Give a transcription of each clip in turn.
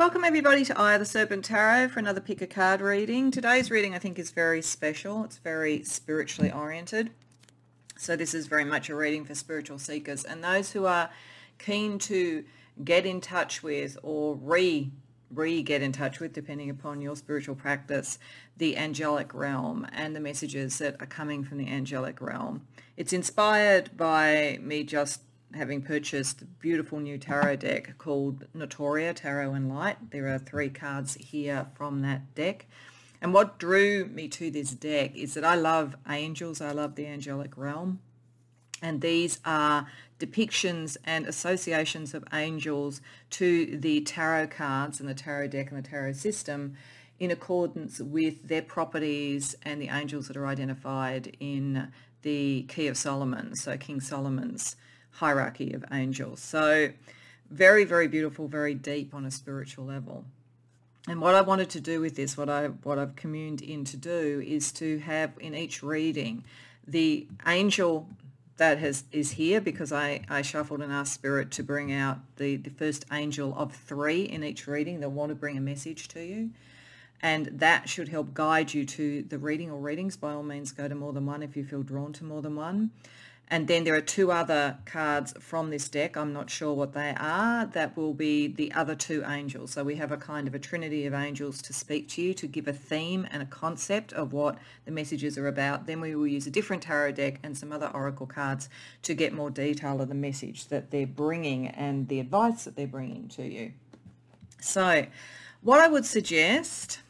Welcome everybody to Eye of the Serpent Tarot for another pick a card reading. Today's reading I think is very special. It's very spiritually oriented. So this is very much a reading for spiritual seekers and those who are keen to get in touch with or get in touch with, depending upon your spiritual practice, the angelic realm and the messages that are coming from the angelic realm. It's inspired by me just having purchased a beautiful new tarot deck called Notoria Tarot and Light. There are 3 cards here from that deck. And what drew me to this deck is that I love angels. I love the angelic realm. And these are depictions and associations of angels to the tarot cards and the tarot deck and the tarot system in accordance with their properties and the angels that are identified in the Key of Solomon, so King Solomon's hierarchy of angels. So very, very beautiful, very deep on a spiritual level. And what I wanted to do with this, what I've communed in to do, is to have in each reading the angel that is here, because I shuffled and asked Spirit to bring out the first angel of 3 in each reading that want to bring a message to you. And that should help guide you to the reading or readings. By all means, go to more than one if you feel drawn to more than one. And then there are 2 other cards from this deck, I'm not sure what they are, that will be the other 2 angels. So we have a kind of a trinity of angels to speak to you, to give a theme and a concept of what the messages are about. Then we will use a different tarot deck and some other oracle cards to get more detail of the message that they're bringing and the advice that they're bringing to you. So what I would suggest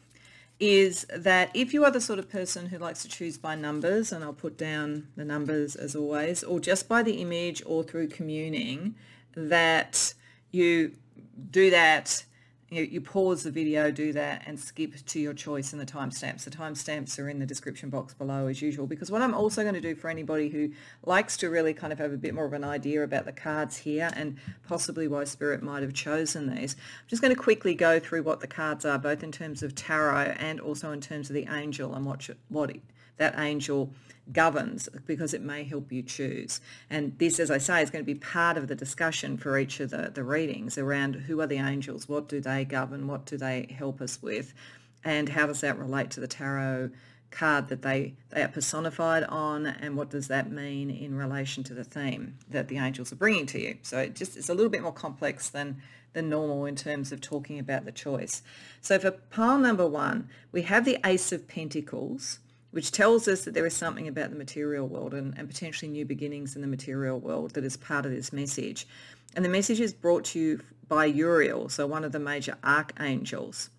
is that if you are the sort of person who likes to choose by numbers, and I'll put down the numbers as always, or just by the image or through communing, that you do that, you pause the video, do that, and skip to your choice in the timestamps. The timestamps are in the description box below as usual, because what I'm also going to do for anybody who likes to really kind of have a bit more of an idea about the cards here and possibly why Spirit might have chosen these, I'm just going to quickly go through what the cards are, both in terms of tarot and also in terms of the angel and what that angel governs, because it may help you choose. And this, as I say, is going to be part of the discussion for each of the readings around who are the angels, what do they govern, what do they help us with, and how does that relate to the tarot card that they are personified on, and what does that mean in relation to the theme that the angels are bringing to you. So it's a little bit more complex than normal in terms of talking about the choice. So for pile number 1, we have the Ace of Pentacles, which tells us that there is something about the material world and potentially new beginnings in the material world that is part of this message. And the message is brought to you by Uriel, so one of the major archangels.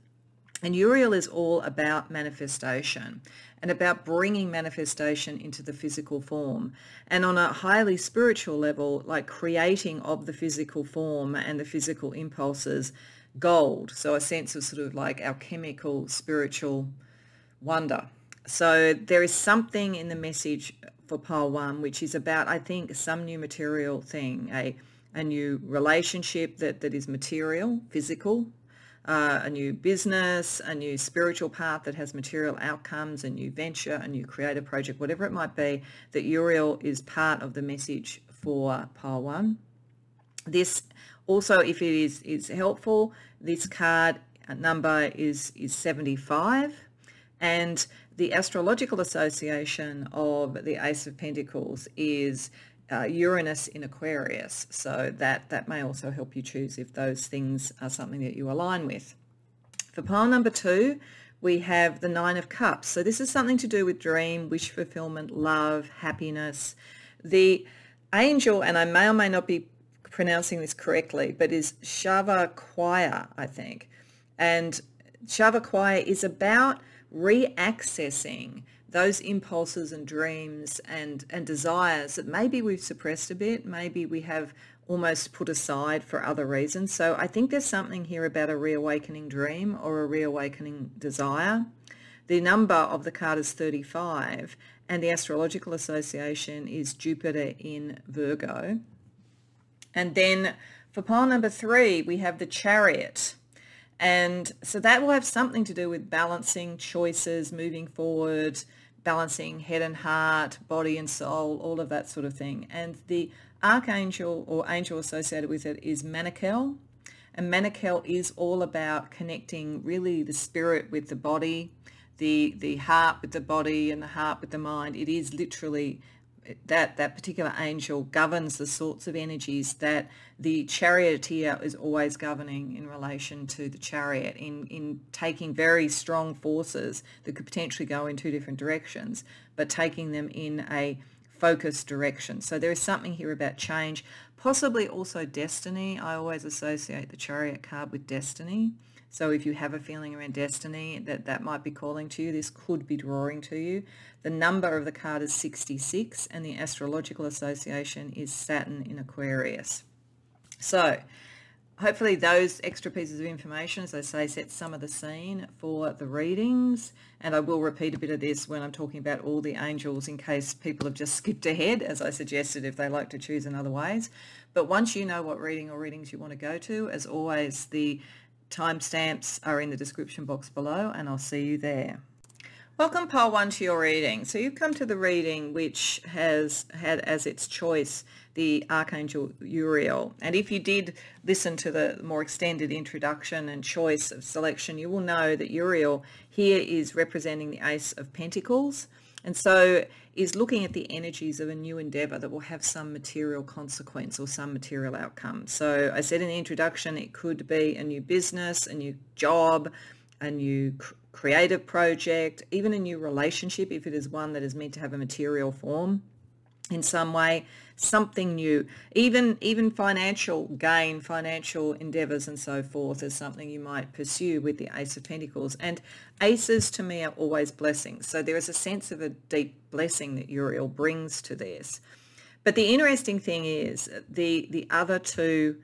And Uriel is all about manifestation and about bringing manifestation into the physical form. And on a highly spiritual level, like creating of the physical form and the physical impulses gold. So a sense of sort of like alchemical spiritual wonder. So there is something in the message for pile 1 which is about, I think, some new material thing, a new relationship that is material, physical, a new business, a new spiritual path that has material outcomes, a new venture, a new creative project, whatever it might be, that Uriel is part of the message for pile 1. This also, if it is helpful, this card number is 75, and the astrological association of the Ace of Pentacles is Uranus in Aquarius, so that may also help you choose if those things are something that you align with. For pile number 2, we have the 9 of Cups. So this is something to do with dream, wish fulfillment, love, happiness. The angel, and I may or may not be pronouncing this correctly, but is Shavaquaya, I think. And Shavaquaya is about reaccessing those impulses and dreams and desires that maybe we've suppressed a bit, maybe we have almost put aside for other reasons. So I think there's something here about a reawakening dream or a reawakening desire. The number of the card is 35, and the astrological association is Jupiter in Virgo. And then for pile number 3, we have the Chariot. And so that will have something to do with balancing choices, moving forward, balancing head and heart, body and soul, all of that sort of thing. And the archangel or angel associated with it is Manikel. And Manikel is all about connecting really the spirit with the body, the heart with the body, and the heart with the mind. It is literally that particular angel governs the sorts of energies that the charioteer is always governing in relation to the chariot, in taking very strong forces that could potentially go in two different directions, but taking them in a focused direction. So there is something here about change, possibly also destiny. I always associate the chariot card with destiny. So if you have a feeling around destiny that might be calling to you, this could be drawing to you. The number of the card is 66, and the astrological association is Saturn in Aquarius. So hopefully those extra pieces of information, as I say, set some of the scene for the readings. And I will repeat a bit of this when I'm talking about all the angels in case people have just skipped ahead, as I suggested, if they like to choose in other ways. But once you know what reading or readings you want to go to, as always, the timestamps are in the description box below, and I'll see you there. Welcome, pile 1, to your reading. So you've come to the reading which has had as its choice the Archangel Uriel. And if you did listen to the more extended introduction and choice of selection, you will know that Uriel here is representing the Ace of Pentacles, and so is looking at the energies of a new endeavour that will have some material consequence or some material outcome. So I said in the introduction, it could be a new business, a new job, a new creative project, even a new relationship if it is one that is meant to have a material form in some way, something new, even financial gain, financial endeavours and so forth is something you might pursue with the Ace of Pentacles. And aces to me are always blessings. So there is a sense of a deep blessing that Uriel brings to this. But the interesting thing is the other two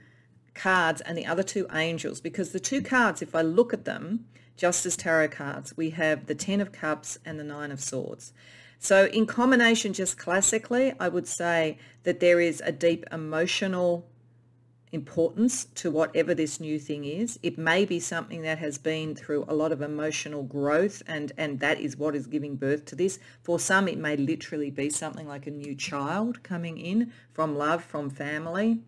cards and the other two angels, because the two cards, if I look at them just as tarot cards, we have the 10 of Cups and the 9 of Swords. So in combination, just classically, I would say that there is a deep emotional importance to whatever this new thing is. It may be something that has been through a lot of emotional growth, and that is what is giving birth to this. For some, it may literally be something like a new child coming in from love, from family.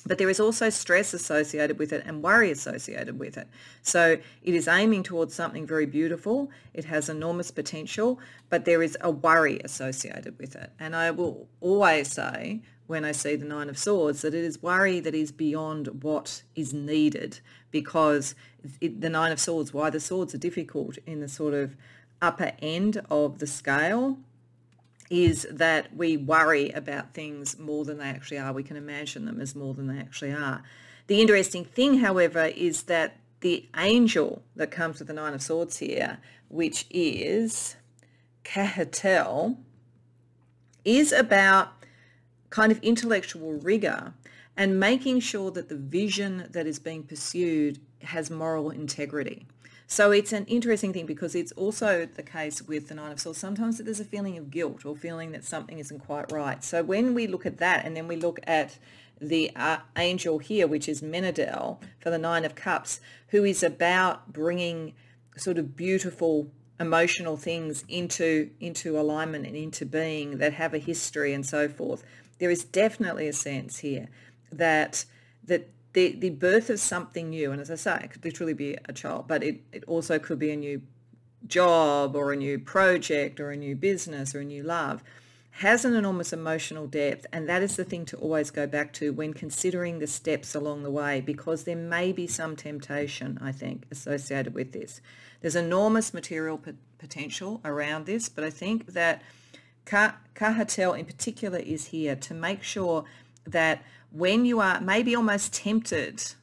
But there is also stress associated with it and worry associated with it. So it is aiming towards something very beautiful. It has enormous potential, but there is a worry associated with it. And I will always say, when I see the 9 of Swords, that it is worry that is beyond what is needed, because the 9 of Swords, why the swords are difficult in the sort of upper end of the scale, is that we worry about things more than they actually are. We can imagine them as more than they actually are. The interesting thing, however, is that the angel that comes with the 9 of Swords here, which is Cahatel, is about kind of intellectual rigor and making sure that the vision that is being pursued has moral integrity. So it's an interesting thing, because it's also the case with the 9 of Swords. Sometimes there's a feeling of guilt or feeling that something isn't quite right. So when we look at that, and then we look at the angel here, which is Menadel for the 9 of Cups, who is about bringing sort of beautiful emotional things into alignment and into being that have a history and so forth. There is definitely a sense here that the birth of something new, and as I say, it could literally be a child, but it also could be a new job or a new project or a new business or a new love, has an enormous emotional depth. And that is the thing to always go back to when considering the steps along the way, because there may be some temptation, I think, associated with this. There's enormous material potential around this, but I think that Cahatel in particular is here to make sure that when you are maybe almost tempted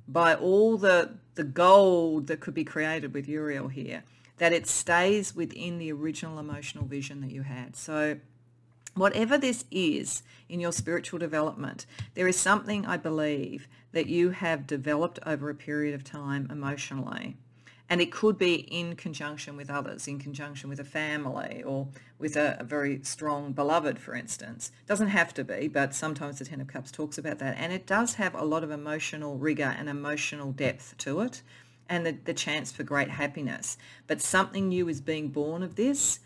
by all the gold that could be created with Uriel here, that it stays within the original emotional vision that you had. So whatever this is in your spiritual development, there is something, I believe, that you have developed over a period of time emotionally. And it could be in conjunction with others, in conjunction with a family or with a very strong beloved, for instance. It doesn't have to be, but sometimes the 10 of Cups talks about that. And it does have a lot of emotional rigor and emotional depth to it, and the chance for great happiness. But something new is being born of this,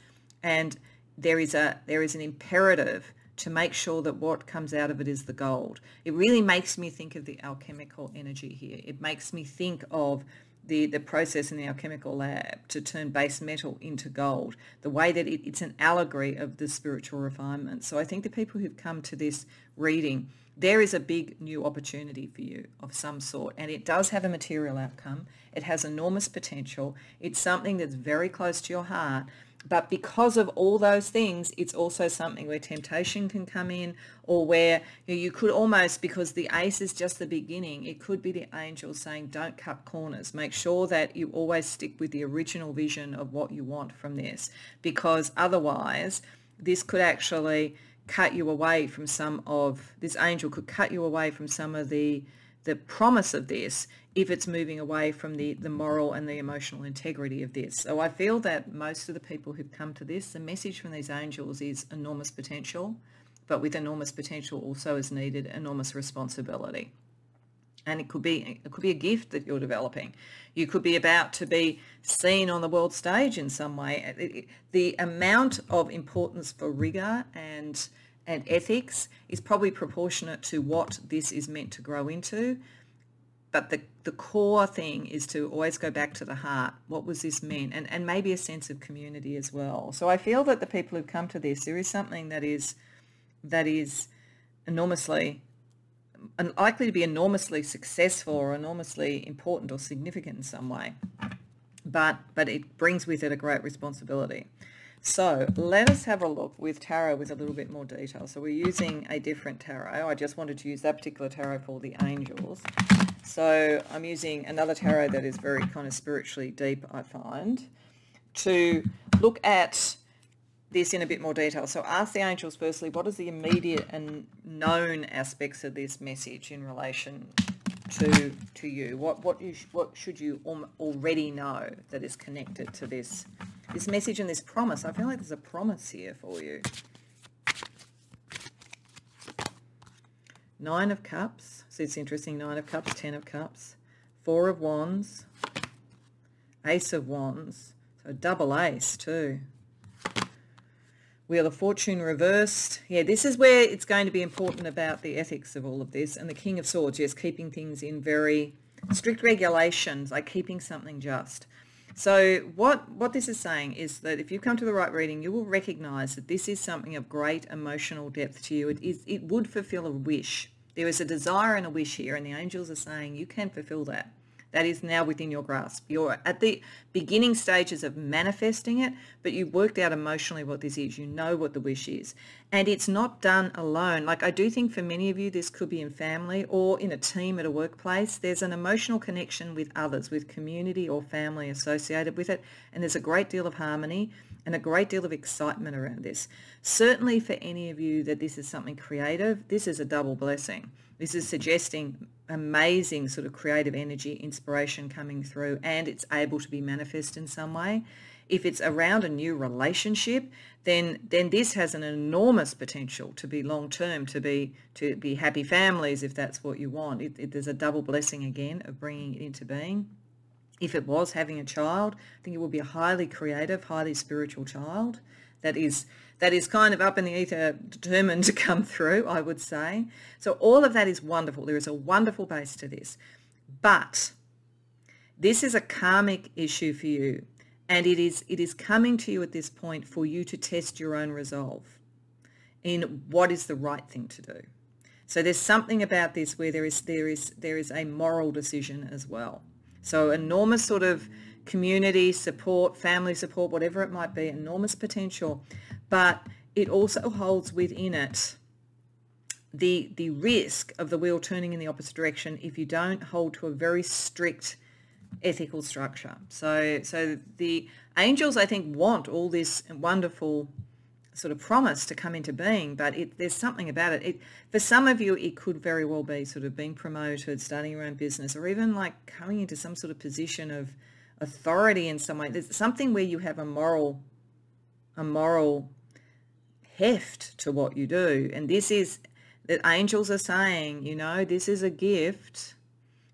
and there is an imperative to make sure that what comes out of it is the gold. It really makes me think of the alchemical energy here. It makes me think of the process in the alchemical lab to turn base metal into gold, the way that it's an allegory of the spiritual refinement. So I think the people who've come to this reading, there is a big new opportunity for you of some sort, and it does have a material outcome. It has enormous potential. It's something that's very close to your heart, but because of all those things, it's also something where temptation can come in, or where you could almost, because the ace is just the beginning, it could be the angels saying, don't cut corners. Make sure that you always stick with the original vision of what you want from this, because otherwise this could actually cut you away from this angel could cut you away from some of the promise of this, if it's moving away from the moral and the emotional integrity of this. So I feel that most of the people who've come to this, the message from these angels is enormous potential, but with enormous potential also is needed enormous responsibility. And it could be a gift that you're developing. You could be about to be seen on the world stage in some way. The amount of importance for rigor and ethics is probably proportionate to what this is meant to grow into. But the core thing is to always go back to the heart. What was this meant? And maybe a sense of community as well. So I feel that the people who've come to this, there is something that is enormously likely to be enormously successful or enormously important or significant in some way. But it brings with it a great responsibility. So let us have a look with tarot with a little bit more detail. So we're using a different tarot. I just wanted to use that particular tarot for the angels. So I'm using another tarot that is very kind of spiritually deep, I find, to look at this in a bit more detail. So ask the angels firstly, what is the immediate and known aspects of this message in relation to you? What should you already know that is connected to this message and this promise? I feel like there's a promise here for you. Nine of Cups. So it's interesting. Nine of Cups, Ten of Cups, Four of Wands, Ace of Wands. So double ace too. Wheel of Fortune reversed. Yeah, this is where it's going to be important about the ethics of all of this. And the King of Swords, yes, keeping things in very strict regulations, like keeping something just. So what this is saying is that if you come to the right reading, you will recognize that this is something of great emotional depth to you. It would fulfill a wish. There is a desire and a wish here, and the angels are saying you can fulfill that. That is now within your grasp. You're at the beginning stages of manifesting it, but you've worked out emotionally what this is. You know what the wish is. And it's not done alone. Like I do think for many of you, this could be in family or in a team at a workplace. There's an emotional connection with others, with community or family associated with it. And there's a great deal of harmony and a great deal of excitement around this. Certainly for any of you that this is something creative, this is a double blessing. This is suggesting amazing sort of creative energy, inspiration coming through, and it's able to be manifest in some way. If it's around a new relationship, then this has an enormous potential to be long-term, to be happy families if that's what you want. There's a double blessing again of bringing it into being. If it was having a child, I think it would be a highly creative, highly spiritual child that is kind of up in the ether, determined to come through, I would say. So all of that is wonderful. There is a wonderful base to this. But this is a karmic issue for you. And it is coming to you at this point for you to test your own resolve in what is the right thing to do. So there's something about this where there is a moral decision as well. So enormous sort of community support, family support, whatever it might be, enormous potential. But it also holds within it the risk of the wheel turning in the opposite direction if you don't hold to a very strict ethical structure. So the angels, I think, want all this wonderful sort of promise to come into being, but there's something about it. For some of you, it could very well be sort of being promoted, starting your own business, or even like coming into some sort of position of authority in some way. There's something where you have a moral heft to what you do. And this is, that angels are saying, you know, this is a gift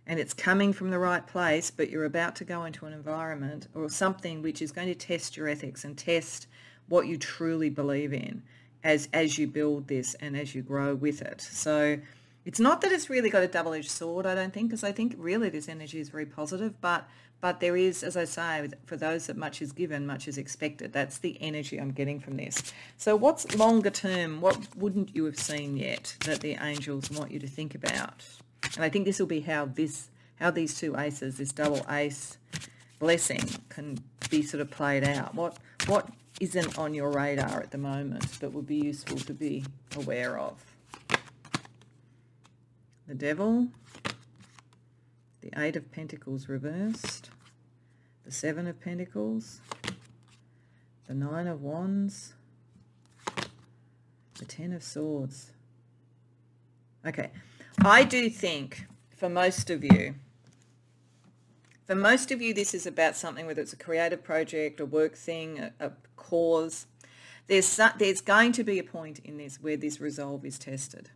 and it's coming from the right place, but you're about to go into an environment or something which is going to test your ethics and test what you truly believe in. as you build this and as you grow with it. So it's not that it's really got a double-edged sword, I don't think, because I think really this energy is very positive, but there is, as I say, for those that much is given, much is expected. That's the energy I'm getting from this. So what's longer term? What wouldn't you have seen yet that the angels want you to think about? And I think this will be how these two aces, this double ace blessing, can be sort of played out. What isn't on your radar at the moment that would be useful to be aware of? The Devil, the Eight of Pentacles reversed, the Seven of Pentacles, the Nine of Wands, the Ten of Swords. Okay, I do think for most of you, this is about something, whether it's a creative project, a work thing, a cause. There's going to be a point in this where this resolve is tested,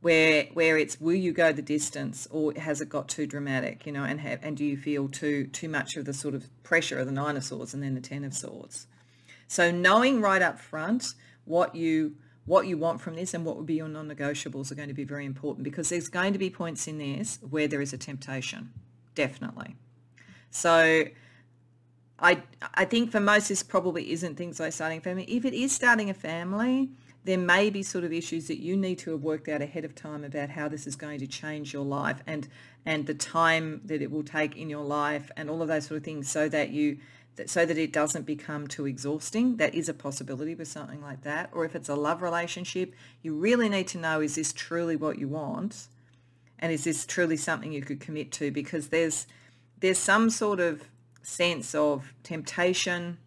where it's, will you go the distance, or has it got too dramatic, you know, and do you feel too much of the sort of pressure of the Nine of Swords and then the Ten of Swords. So knowing right up front what you want from this and what would be your non-negotiables are going to be very important, because there's going to be points in this where there is a temptation. Definitely. So I think for most this probably isn't things like starting a family. If it is starting a family, there may be sort of issues that you need to have worked out ahead of time about how this is going to change your life and the time that it will take in your life and all of those sort of things, so that it doesn't become too exhausting. That is a possibility with something like that. Or if it's a love relationship, you really need to know, is this truly what you want? And is this truly something you could commit to? Because there's some sort of sense of temptation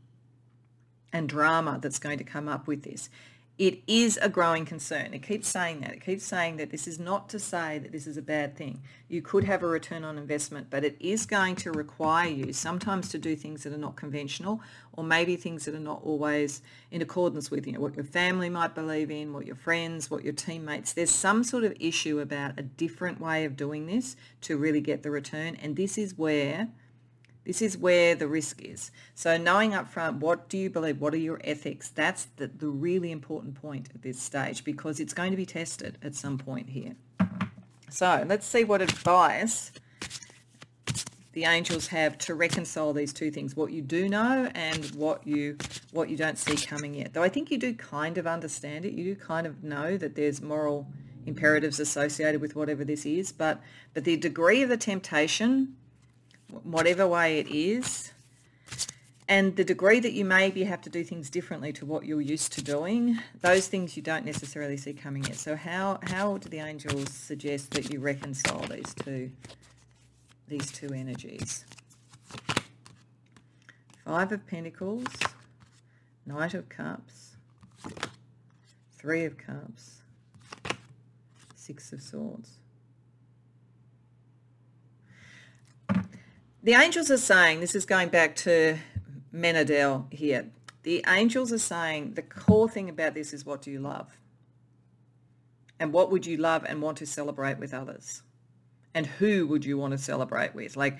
and drama that's going to come up with this. It is a growing concern. It keeps saying that. It keeps saying that this is not to say that this is a bad thing. You could have a return on investment, but it is going to require you sometimes to do things that are not conventional, or maybe things that are not always in accordance with, you know, what your family might believe in, what your friends, what your teammates. There's some sort of issue about a different way of doing this to really get the return, and this is where the risk is. So knowing up front, what do you believe? What are your ethics? That's the really important point at this stage, because it's going to be tested at some point here. So let's see what advice the angels have to reconcile these two things, what you do know and what you don't see coming yet. Though I think you do kind of understand it. You do kind of know that there's moral imperatives associated with whatever this is, but the degree of the temptation, whatever way it is, and the degree that you maybe have to do things differently to what you're used to doing, those things you don't necessarily see coming yet. So how do the angels suggest that you reconcile these two energies? Five of Pentacles, Knight of Cups, Three of Cups, Six of Swords. The angels are saying, this is going back to Menadel here, the angels are saying the core thing about this is, what do you love? And what would you love and want to celebrate with others? And who would you want to celebrate with? Like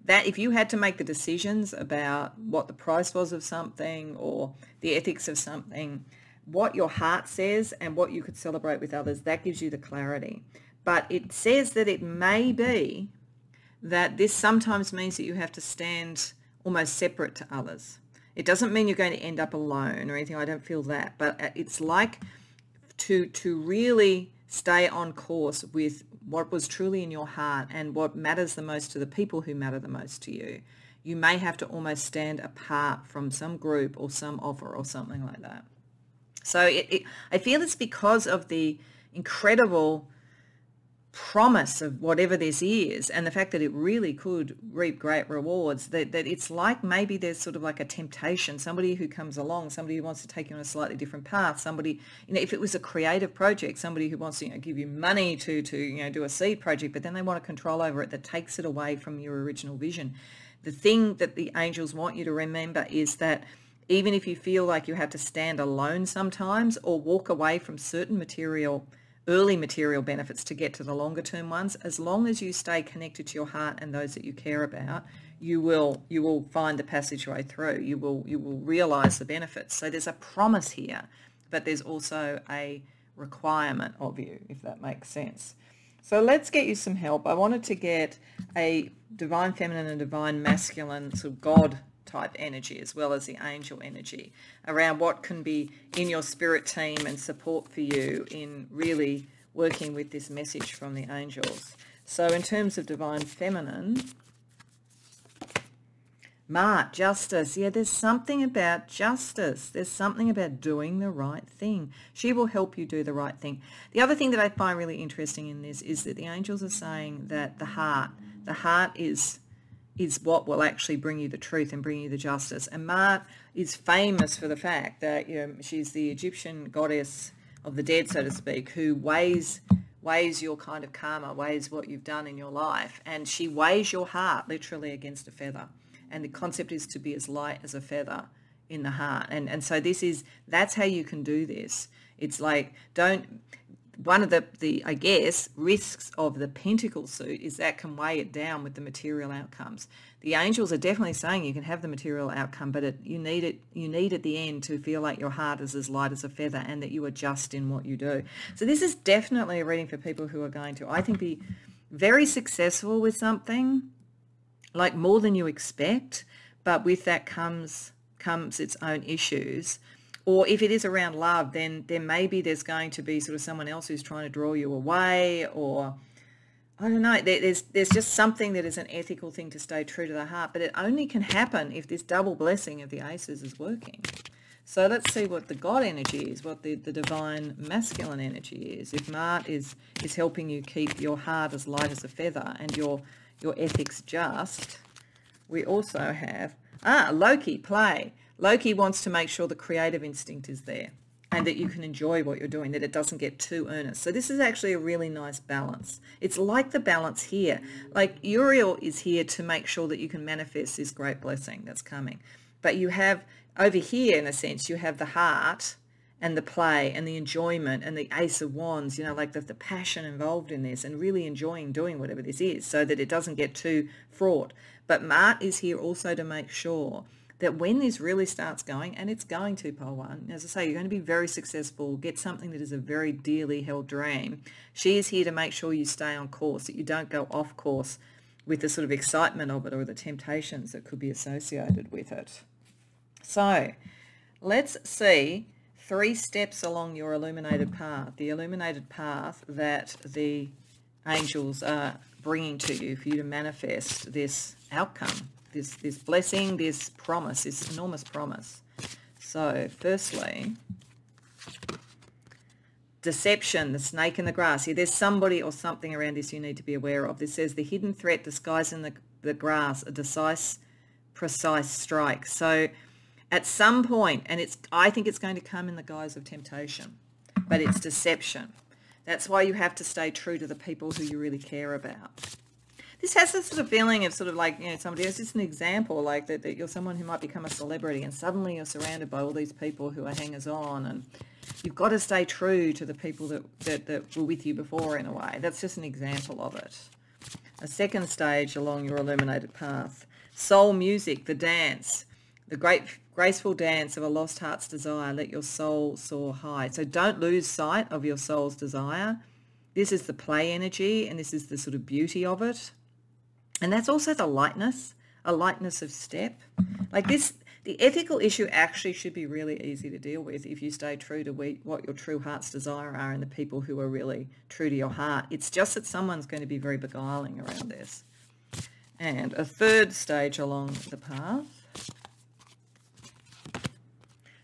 that, if you had to make the decisions about what the price was of something or the ethics of something, what your heart says and what you could celebrate with others, that gives you the clarity. But it says that it may be that this sometimes means that you have to stand almost separate to others. It doesn't mean you're going to end up alone or anything. I don't feel that. But it's like to really stay on course with what was truly in your heart and what matters the most to the people who matter the most to you. You may have to almost stand apart from some group or some offer or something like that. So I feel it's because of the incredible promise of whatever this is and the fact that it really could reap great rewards, that it's like maybe there's sort of like a temptation, somebody who comes along, somebody who wants to take you on a slightly different path, somebody, you know, if it was a creative project, somebody who wants to, you know, give you money to you know, do a seed project, but then they want to control over it, that takes it away from your original vision. The thing that the angels want you to remember is that even if you feel like you have to stand alone sometimes or walk away from certain early material benefits to get to the longer term ones, as long as you stay connected to your heart and those that you care about, you will find the passageway through. You will realize the benefits. So there's a promise here but there's also a requirement of you, if that makes sense. So let's get you some help. I wanted to get a divine feminine and divine masculine sort of God type energy, as well as the angel energy, around what can be in your spirit team and support for you in really working with this message from the angels. So in terms of divine feminine, Mart, justice. Yeah, there's something about justice. There's something about doing the right thing. She will help you do the right thing. The other thing that I find really interesting in this is that the angels are saying that the heart is what will actually bring you the truth and bring you the justice. And Mart is famous for the fact that, you know, she's the Egyptian goddess of the dead, so to speak, who weighs your kind of karma, weighs what you've done in your life, and she weighs your heart literally against a feather. And the concept is to be as light as a feather in the heart. And so that's how you can do this. It's like, one of the I guess, risks of the pentacle suit is that can weigh it down with the material outcomes. The angels are definitely saying you can have the material outcome, but you need at the end to feel like your heart is as light as a feather and that you are just in what you do. So this is definitely a reading for people who are going to, I think, be very successful with something, like more than you expect, but with that comes its own issues. Or if it is around love, then maybe there's going to be sort of someone else who's trying to draw you away, or I don't know, there's just something that is an ethical thing to stay true to the heart, but it only can happen if this double blessing of the aces is working. So let's see what the God energy is, what the divine masculine energy is. If Mart is helping you keep your heart as light as a feather and your ethics just, we also have Loki, play. Loki wants to make sure the creative instinct is there and that you can enjoy what you're doing, that it doesn't get too earnest. So this is actually a really nice balance. It's like the balance here. Like Uriel is here to make sure that you can manifest this great blessing that's coming. But you have over here, in a sense, you have the heart and the play and the enjoyment and the Ace of Wands, you know, like the passion involved in this and really enjoying doing whatever this is so that it doesn't get too fraught. But Mart is here also to make sure that when this really starts going, and it's going to, Pole One, as I say, you're going to be very successful, get something that is a very dearly held dream. She is here to make sure you stay on course, that you don't go off course with the sort of excitement of it or the temptations that could be associated with it. So let's see 3 steps along your illuminated path, the illuminated path that the angels are bringing to you for you to manifest this outcome, this blessing, this promise, this enormous promise. So firstly, deception, the snake in the grass. Here, there's somebody or something around this you need to be aware of. This says the hidden threat disguised in the grass, a precise strike. So at some point, and I think it's going to come in the guise of temptation, but it's deception. That's why you have to stay true to the people who you really care about. This has this sort of feeling of sort of like, you know, somebody else. It's an example, like that you're someone who might become a celebrity and suddenly you're surrounded by all these people who are hangers-on, and you've got to stay true to the people that were with you before, in a way. That's just an example of it. A second stage along your illuminated path. Soul music, the dance, the graceful dance of a lost heart's desire. Let your soul soar high. So don't lose sight of your soul's desire. This is the play energy, and this is the sort of beauty of it. And that's also the lightness, a lightness of step. Like this, the ethical issue actually should be really easy to deal with if you stay true to what your true heart's desire are and the people who are really true to your heart. It's just that someone's going to be very beguiling around this. And a third stage along the path.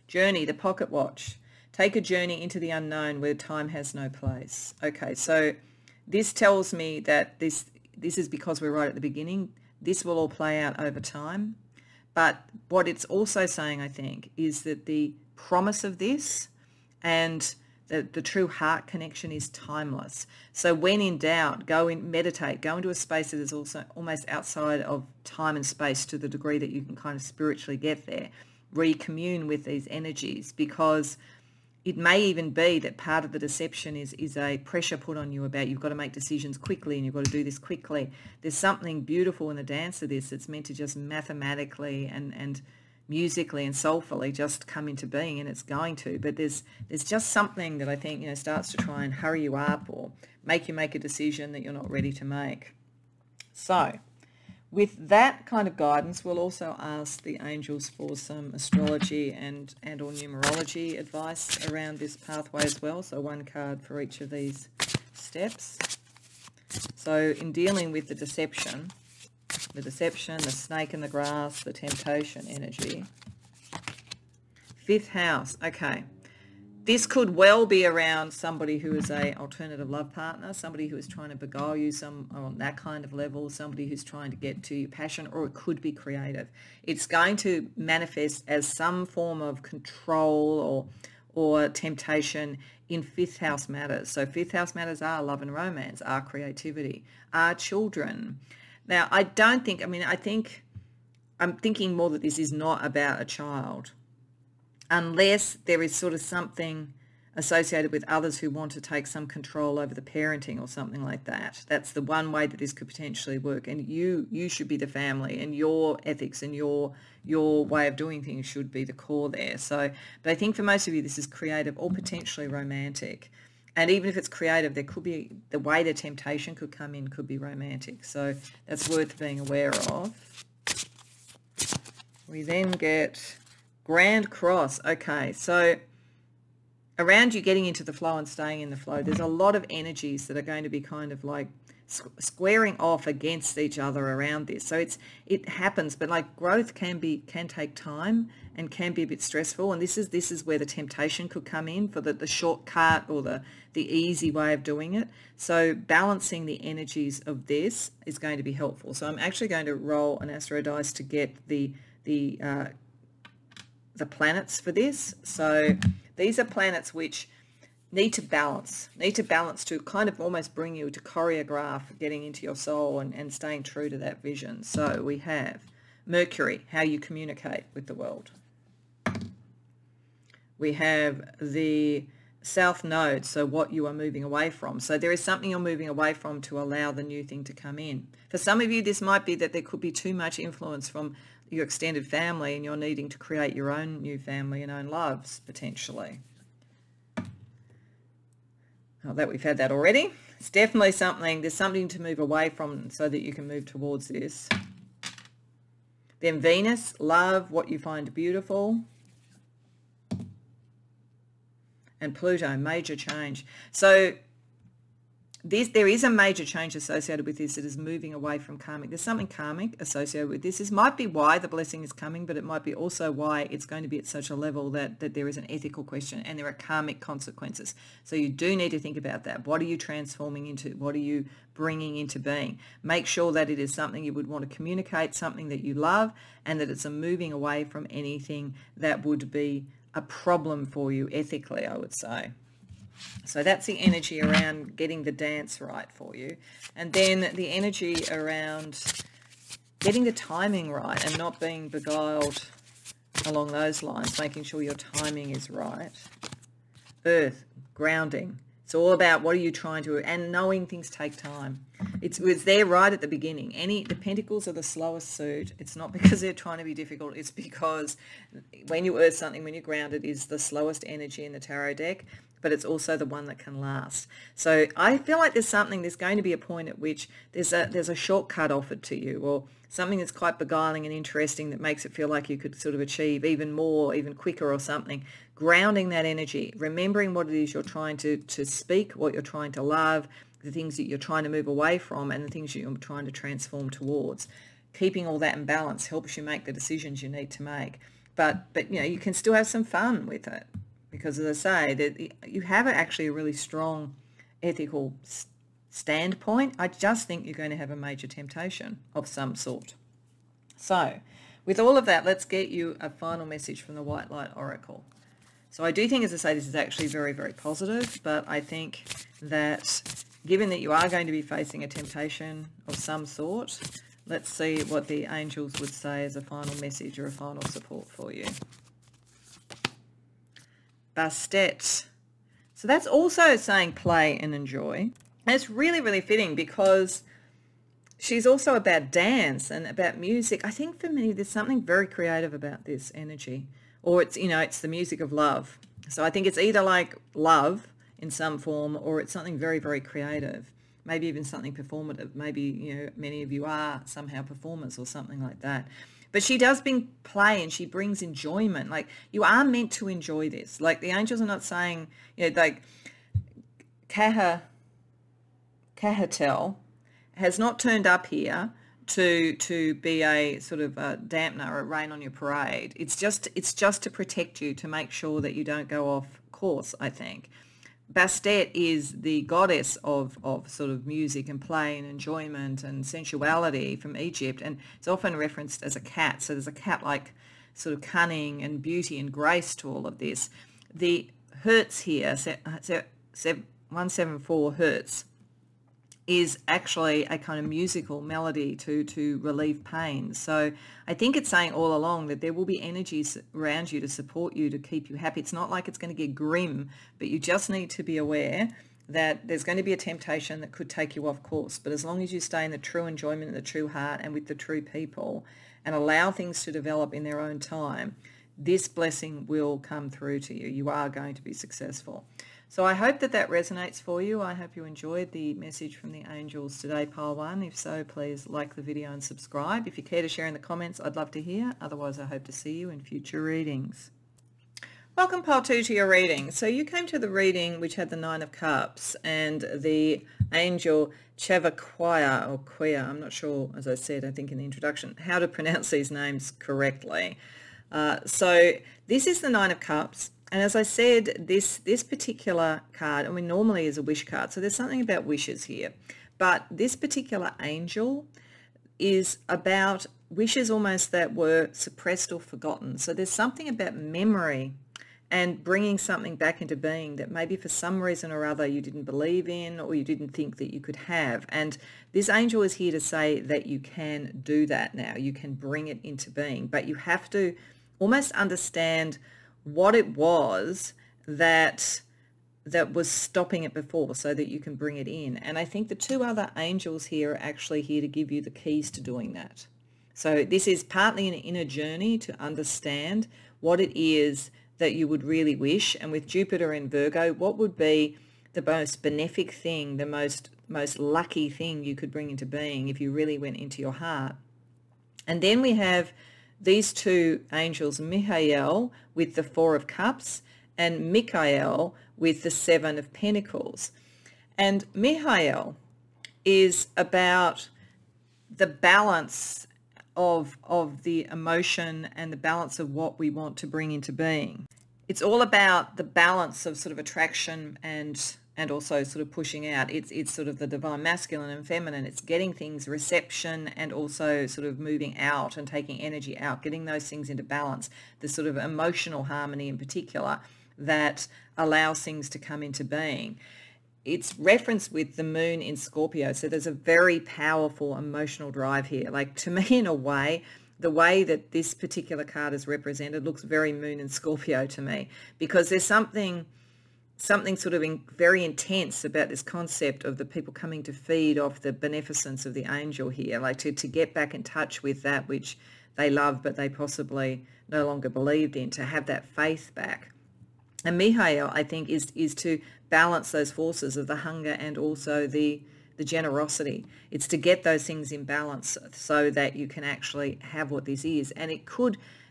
Journey, the pocket watch. Take a journey into the unknown where time has no place. Okay, so this tells me that this is because we're right at the beginning. This will all play out over time. But what it's also saying, I think, is that the promise of this and the true heart connection is timeless. So when in doubt, meditate, go into a space that is also almost outside of time and space to the degree that you can kind of spiritually get there. Recommune with these energies, because it may even be that part of the deception is a pressure put on you about you've got to make decisions quickly and you've got to do this quickly. There's something beautiful in the dance of this that's meant to just mathematically and musically and soulfully just come into being, and it's going to. But there's just something that I think, you know, starts to try and hurry you up or make you make a decision that you're not ready to make. So with that kind of guidance, we'll also ask the angels for some astrology and or numerology advice around this pathway as well. So one card for each of these steps. So in dealing with the deception, the snake in the grass, the temptation energy. 5th house, okay. This could well be around somebody who is a alternative love partner, somebody who is trying to beguile you on that kind of level, somebody who's trying to get to your passion, or it could be creative. It's going to manifest as some form of control or temptation in 5th house matters. So 5th house matters are love and romance, are creativity, are children. Now, I'm thinking more that this is not about a child, unless there is sort of something associated with others who want to take some control over the parenting or something like that. That's the one way that this could potentially work. And you should be the family, and your ethics and your way of doing things should be the core there. So, but I think for most of you, this is creative or potentially romantic. And even if it's creative, there could be, the way the temptation could come in could be romantic. So that's worth being aware of. We then get Grand Cross. Okay, so around you getting into the flow and staying in the flow, there's a lot of energies that are going to be kind of like squaring off against each other around this. So it happens, but like growth can take time and can be a bit stressful. And this is where the temptation could come in for the shortcut or the easy way of doing it. So balancing the energies of this is going to be helpful. So I'm actually going to roll an astro dice to get the planets for this. So these are planets which need to balance to kind of almost bring you to choreograph getting into your soul and staying true to that vision. So we have Mercury, how you communicate with the world. We have the South Node, so what you are moving away from. So there is something you're moving away from to allow the new thing to come in. For some of you, this might be that there could be too much influence from your extended family and you're needing to create your own new family and own loves, potentially. Oh, that we've had that already. It's definitely something, there's something to move away from so that you can move towards this. Then Venus, love, what you find beautiful. And Pluto, major change. So there is a major change associated with this that is moving away from karmic. There's something karmic associated with this. This might be why the blessing is coming, but it might be also why it's going to be at such a level that there is an ethical question and there are karmic consequences. So you do need to think about that. What are you transforming into? What are you bringing into being? Make sure that it is something you would want to communicate, something that you love, and that it's a moving away from anything that would be a problem for you ethically, I would say. So that's the energy around getting the dance right for you. And then the energy around getting the timing right and not being beguiled along those lines, making sure your timing is right. Earth, grounding. It's all about what are you trying to, and knowing things take time. It's there right at the beginning. The pentacles are the slowest suit. It's not because they're trying to be difficult. It's because when you earth something, when you're grounded, is the slowest energy in the tarot deck, but it's also the one that can last. So I feel like there's going to be a point at which there's a shortcut offered to you, or something that's quite beguiling and interesting that makes it feel like you could sort of achieve even more, even quicker or something. Grounding that energy, remembering what it is you're trying to speak, what you're trying to love, the things that you're trying to move away from, and the things that you're trying to transform towards. Keeping all that in balance helps you make the decisions you need to make. But you know, you can still have some fun with it, because as I say, that you have actually a really strong ethical standpoint. I just think you're going to have a major temptation of some sort. So with all of that, let's get you a final message from the White Light Oracle. So I do think, as I say, this is actually very, very positive, but I think that given that you are going to be facing a temptation of some sort, let's see what the angels would say as a final message or a final support for you. Bastet. So that's also saying play and enjoy. And it's really, really fitting, because She's also about dance and about music. I think for me, there's something very creative about this energy, or it's, you know, it's the music of love. So I think it's either like love in some form, or it's something very, very creative, maybe even something performative. Maybe, you know, many of you are somehow performers or something like that. But she does bring play and she brings enjoyment. Like, you are meant to enjoy this. Like, the angels are not saying, you know, like Kahatel has not turned up here to be a sort of a dampener or a rain on your parade. It's just to protect you, to make sure that you don't go off course, I think. Bastet is the goddess of sort of music and play and enjoyment and sensuality from Egypt, and it's often referenced as a cat. So there's a cat-like sort of cunning and beauty and grace to all of this. The hertz here, 174 hertz, is actually a kind of musical melody to relieve pain. So I think it's saying all along that there will be energies around you to support you, to keep you happy. It's not like it's going to get grim, but you just need to be aware that there's going to be a temptation that could take you off course. But as long as you stay in the true enjoyment and the true heart and with the true people and allow things to develop in their own time, this blessing will come through to you. You are going to be successful. So I hope that resonates for you. I hope you enjoyed the message from the angels today, Pile 1. If so, please like the video and subscribe. If you care to share in the comments, I'd love to hear. Otherwise, I hope to see you in future readings. Welcome, Pile 2, to your reading. So you came to the reading which had the 9 of Cups and the angel Chavaquia, or Quia. I'm not sure, as I said, I think in the introduction, how to pronounce these names correctly. So this is the 9 of Cups. And as I said, this particular card, I mean, normally is a wish card, so there's something about wishes here. But this particular angel is about wishes almost that were suppressed or forgotten. So there's something about memory and bringing something back into being that maybe for some reason or other you didn't believe in or you didn't think that you could have. And this angel is here to say that you can do that now. You can bring it into being, but you have to almost understand what it was that was stopping it before, so that you can bring it in. And I think the 2 other angels here are actually here to give you the keys to doing that. So this is partly an inner journey to understand what it is that you would really wish. And with Jupiter in Virgo, what would be the most benefic thing, the most lucky thing you could bring into being if you really went into your heart. And then we have these 2 angels, Michael with the 4 of Cups and Michael with the 7 of Pentacles. And Michael is about the balance of the emotion and the balance of what we want to bring into being. It's all about the balance of sort of attraction and also sort of pushing out. It's sort of the divine masculine and feminine. It's getting things, reception, and also sort of moving out and taking energy out, getting those things into balance. The sort of emotional harmony in particular that allows things to come into being. It's referenced with the moon in Scorpio. So there's a very powerful emotional drive here. Like, to me, in a way, the way that this particular card is represented looks very moon in Scorpio to me, because there's something sort of very intense about this concept of the people coming to feed off the beneficence of the angel here, like to get back in touch with that which they love but they possibly no longer believed in, to have that faith back. And Michael, I think, is to balance those forces of the hunger and also the generosity. It's to get those things in balance so that you can actually have what this is. And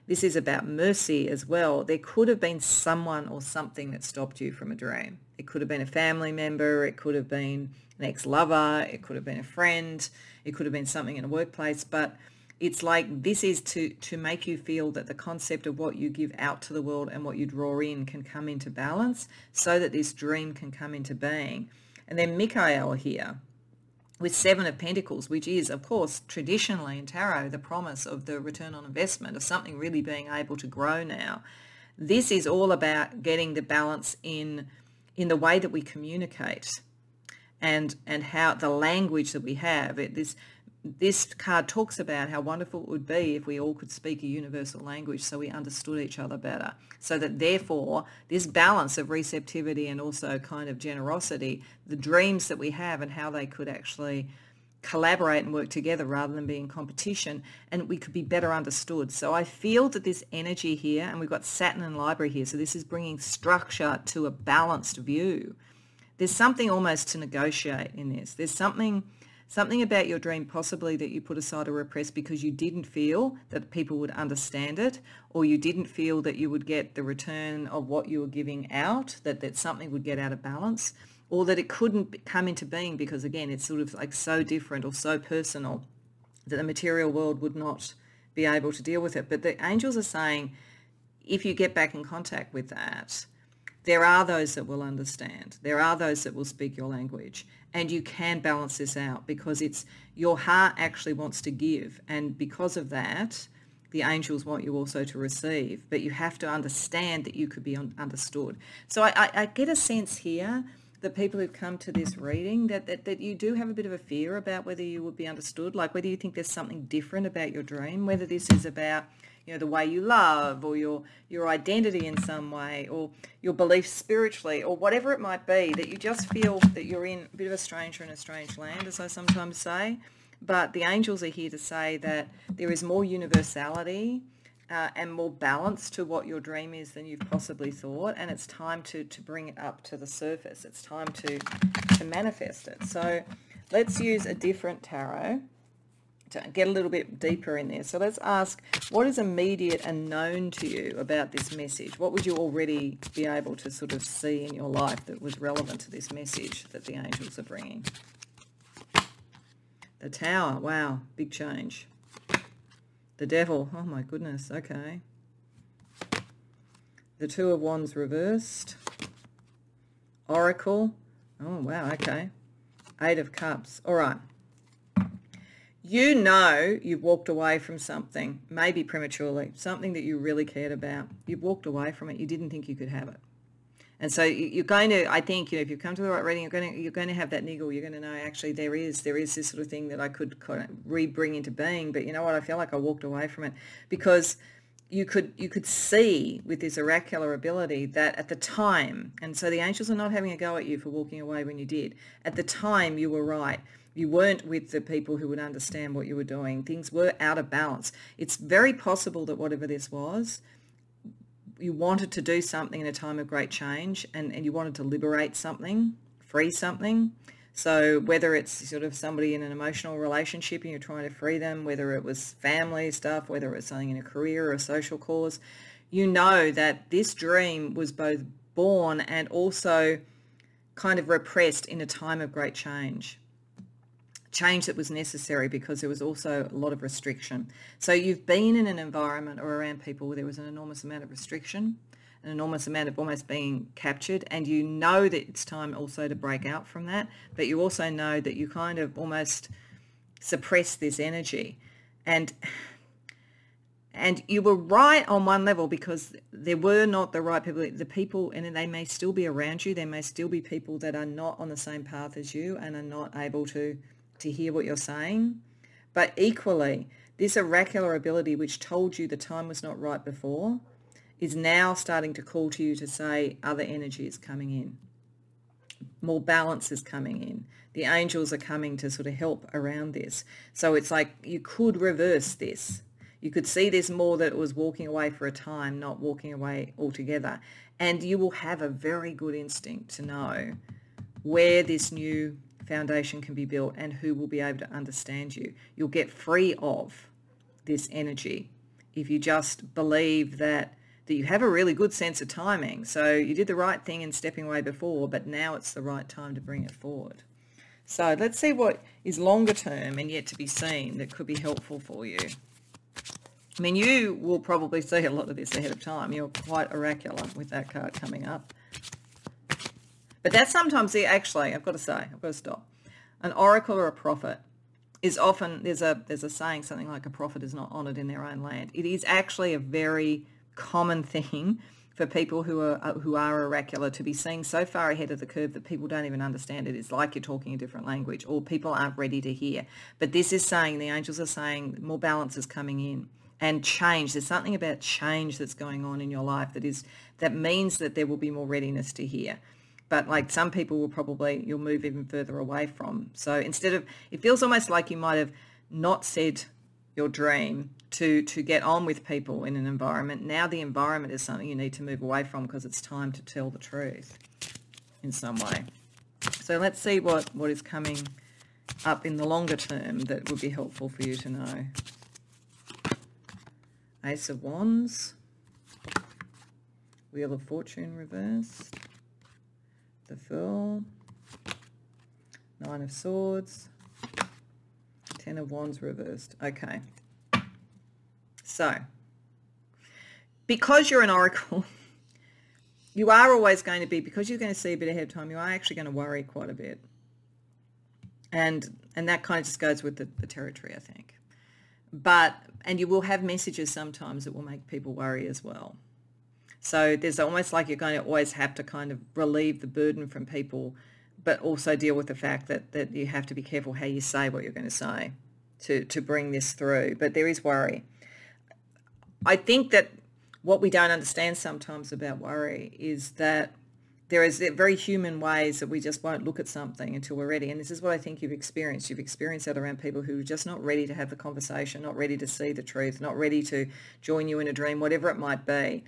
this is about mercy as well. There could have been someone or something that stopped you from a dream. It could have been a family member. It could have been an ex-lover. It could have been a friend. It could have been something in a workplace. But it's like, this is to make you feel that the concept of what you give out to the world and what you draw in can come into balance so that this dream can come into being. And then Michael here with 7 of Pentacles, which is, of course, traditionally in tarot, the promise of the return on investment, of something really being able to grow now. This is all about getting the balance in the way that we communicate and how the language that we have. This card talks about how wonderful it would be if we all could speak a universal language so we understood each other better. So that therefore this balance of receptivity and also kind of generosity, the dreams that we have and how they could actually collaborate and work together rather than be in competition, and we could be better understood. So I feel that this energy here, and we've got Saturn and Library here, so this is bringing structure to a balanced view. There's something almost to negotiate in this. There's something about your dream possibly that you put aside or repressed because you didn't feel that people would understand it, or you didn't feel that you would get the return of what you were giving out, that something would get out of balance, or that it couldn't come into being because, again, it's sort of like so different or so personal that the material world would not be able to deal with it. But the angels are saying, if you get back in contact with that, there are those that will understand. There are those that will speak your language, and you can balance this out because it's your heart actually wants to give, and because of that, the angels want you also to receive, but you have to understand that you could be understood. So I get a sense here that people who've come to this reading, that you do have a bit of a fear about whether you would be understood, like whether you think there's something different about your dream, whether this is about, you know, the way you love, or your identity in some way, or your beliefs spiritually, or whatever it might be, that you just feel that you're in a bit of a stranger in a strange land, as I sometimes say. But the angels are here to say that there is more universality and more balance to what your dream is than you've possibly thought, and it's time to bring it up to the surface. It's time to manifest it. So let's use a different tarot to get a little bit deeper in there. So let's ask, what is immediate and known to you about this message? What would you already be able to sort of see in your life that was relevant to this message that the angels are bringing? The Tower, wow, big change. The Devil, oh my goodness, okay. The Two of Wands reversed. Oracle, oh wow, okay. Eight of Cups, all right. You know you've walked away from something, maybe prematurely, something that you really cared about. You've walked away from it. You didn't think you could have it. And so you're going to, I think, you know, if you come to the right reading, you're going to have that niggle. You're going to know, actually, there is this sort of thing that I could kind of re-bring into being. But you know what? I feel like I walked away from it because you could see with this oracular ability that at the time, and so the angels are not having a go at you for walking away when you did. At the time, you were right. You weren't with the people who would understand what you were doing. Things were out of balance. It's very possible that whatever this was, you wanted to do something in a time of great change, and you wanted to liberate something, free something. So whether it's sort of somebody in an emotional relationship and you're trying to free them, whether it was family stuff, whether it was something in a career or a social cause, you know that this dream was both born and also kind of repressed in a time of great change. Change that was necessary because there was also a lot of restriction. So you've been in an environment or around people where there was an enormous amount of restriction, an enormous amount of almost being captured, and you know that it's time also to break out from that, but you also know that you kind of almost suppress this energy. And you were right on one level because there were not the right people. The people, and they may still be around you, there may still be people that are not on the same path as you and are not able to hear what you're saying. But equally, this oracular ability which told you the time was not right before is now starting to call to you to say other energy is coming in. More balance is coming in. The angels are coming to sort of help around this. So it's like you could reverse this. You could see this more that it was walking away for a time, not walking away altogether. And you will have a very good instinct to know where this new foundation can be built and who will be able to understand you. You'll get free of this energy if you just believe that you have a really good sense of timing. So you did the right thing in stepping away before, but now it's the right time to bring it forward. So let's see what is longer term and yet to be seen that could be helpful for you. I mean, you will probably see a lot of this ahead of time. You're quite oracular with that card coming up. But that's sometimes actually, I've got to stop. An oracle or a prophet is often, there's a saying, something like a prophet is not honoured in their own land. It is actually a very common thing for people who are oracular to be seeing so far ahead of the curve that people don't even understand it. It's like you're talking a different language or people aren't ready to hear. But this is saying, the angels are saying more balance is coming in. And change, there's something about change that's going on in your life that means that there will be more readiness to hear. but like some people will probably, you'll move even further away from. So instead of, it feels almost like you might have not said your dream to get on with people in an environment. Now the environment is something you need to move away from because it's time to tell the truth in some way. So let's see what is coming up in the longer term that would be helpful for you to know. Ace of Wands, Wheel of Fortune reversed, the Fool, Nine of Swords, Ten of Wands reversed. Okay. So, because you're an oracle, you are always going to be, because you're going to see a bit ahead of time, you are actually going to worry quite a bit. And that kind of just goes with the territory, I think. And you will have messages sometimes that will make people worry as well. So there's almost like you're going to always have to kind of relieve the burden from people, but also deal with the fact that you have to be careful how you say what you're going to say to bring this through. But there is worry. I think that what we don't understand sometimes about worry is that there is very human ways that we just won't look at something until we're ready. And this is what I think you've experienced. You've experienced that around people who are just not ready to have the conversation, not ready to see the truth, not ready to join you in a dream, whatever it might be.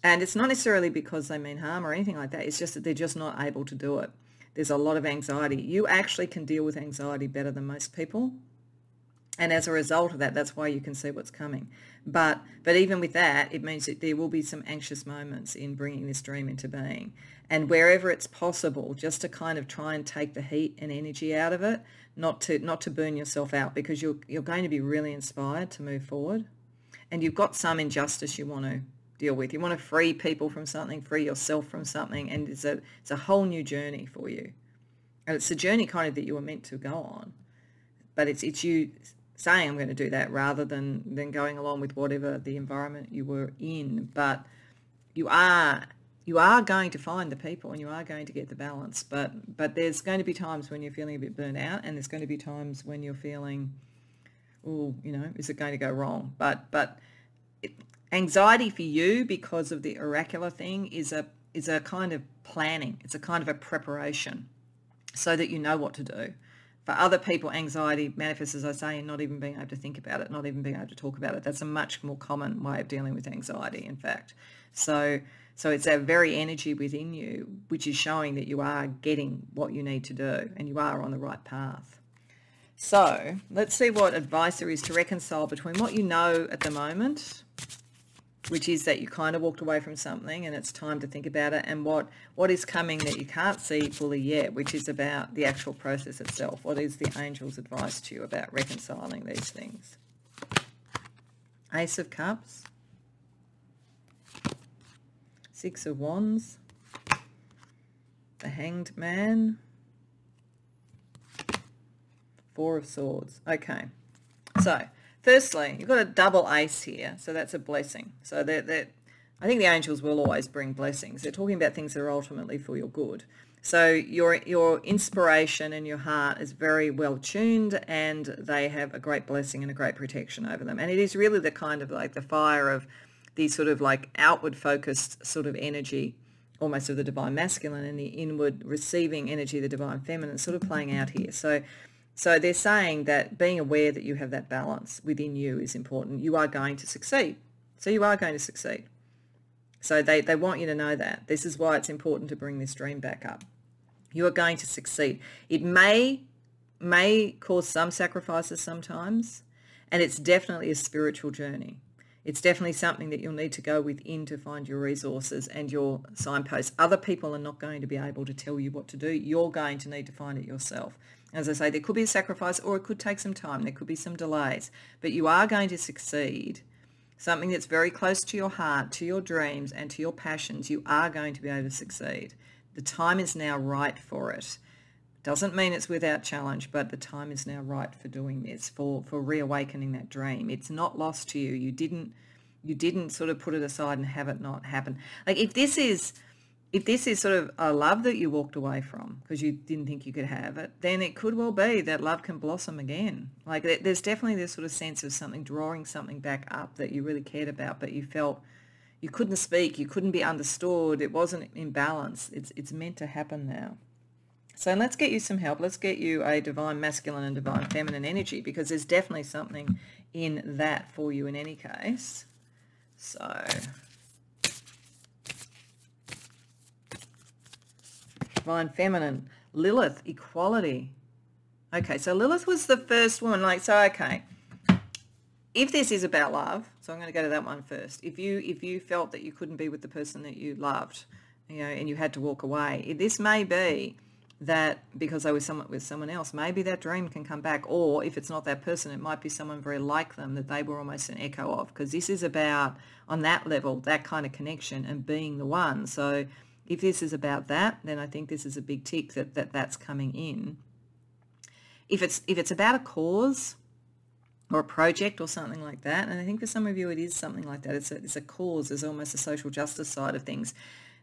And it's not necessarily because they mean harm or anything like that. It's just that they're just not able to do it. There's a lot of anxiety. You actually can deal with anxiety better than most people. And as a result of that, that's why you can see what's coming. But even with that, it means that there will be some anxious moments in bringing this dream into being. And wherever it's possible, just to kind of try and take the heat and energy out of it, not to burn yourself out, because you're going to be really inspired to move forward. And you've got some injustice you want to deal with. You want to free people from something, free yourself from something, and it's a whole new journey for you. And it's a journey kind of that you were meant to go on. But it's you saying I'm going to do that rather than going along with whatever the environment you were in. But you are going to find the people and you are going to get the balance. But there's going to be times when you're feeling a bit burnt out, and there's going to be times when you're feeling, oh, is it going to go wrong? But anxiety for you, because of the oracular thing, is a kind of planning. It's a kind of a preparation so that you know what to do. For other people, anxiety manifests, as I say, in not even being able to think about it, not even being able to talk about it. That's a much more common way of dealing with anxiety, in fact. So it's that very energy within you which is showing that you are getting what you need to do and you are on the right path. So let's see what advice there is to reconcile between what you know at the moment, which is that you kind of walked away from something and it's time to think about it, and what is coming that you can't see fully yet, which is about the actual process itself. What is the angel's advice to you about reconciling these things? Ace of Cups, Six of Wands, the Hanged Man, Four of Swords. Okay, so firstly, you've got a double ace here, so that's a blessing. So I think the angels will always bring blessings. They're talking about things that are ultimately for your good. So your inspiration and your heart is very well tuned, and they have a great blessing and a great protection over them. And it is really the kind of like the fire of the sort of like outward focused sort of energy, almost of the divine masculine, and the inward receiving energy of the divine feminine sort of playing out here. So they're saying that being aware that you have that balance within you is important. You are going to succeed. So you are going to succeed. So they want you to know that. This is why it's important to bring this dream back up. You are going to succeed. It may cause some sacrifices sometimes, and it's definitely a spiritual journey. It's definitely something that you'll need to go within to find your resources and your signposts. Other people are not going to be able to tell you what to do. You're going to need to find it yourself. As I say, there could be a sacrifice, or it could take some time. There could be some delays, but you are going to succeed. Something that's very close to your heart, to your dreams, and to your passions, you are going to be able to succeed. The time is now right for it. Doesn't mean it's without challenge, but the time is now right for doing this, for reawakening that dream. It's not lost to you. You didn't sort of put it aside and have it not happen. Like if this is sort of a love that you walked away from because you didn't think you could have it, then it could well be that love can blossom again. Like there's definitely this sort of sense of something, drawing something back up that you really cared about, but you felt you couldn't speak, you couldn't be understood, it wasn't in balance. It's meant to happen now. So let's get you some help. Let's get you a divine masculine and divine feminine energy, because there's definitely something in that for you in any case. So divine feminine, Lilith, equality. Okay, so Lilith was the first woman. Like, so, okay, if this is about love, so I'm going to go to that one first. If you felt that you couldn't be with the person that you loved, you know, and you had to walk away, this may be that because they were with someone else, maybe that dream can come back. Or if it's not that person, it might be someone very like them that they were almost an echo of, because this is about, on that level, that kind of connection and being the one. So if this is about that, then I think this is a big tick that's coming in. If it's about a cause or a project or something like that, and I think for some of you it is something like that. It's a cause. There's almost a social justice side of things.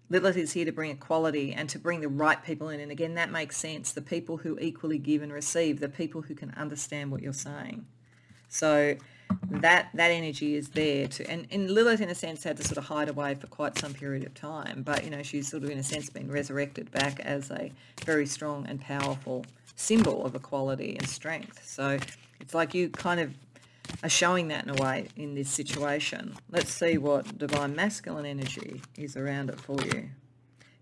Lilith is here to bring equality and to bring the right people in. And again, that makes sense. The people who equally give and receive, the people who can understand what you're saying. So that energy is there to, and Lilith in a sense had to sort of hide away for quite some period of time, but you know, she's sort of in a sense been resurrected back as a very strong and powerful symbol of equality and strength. So it's like you kind of are showing that in a way in this situation. Let's see what divine masculine energy is around it for you.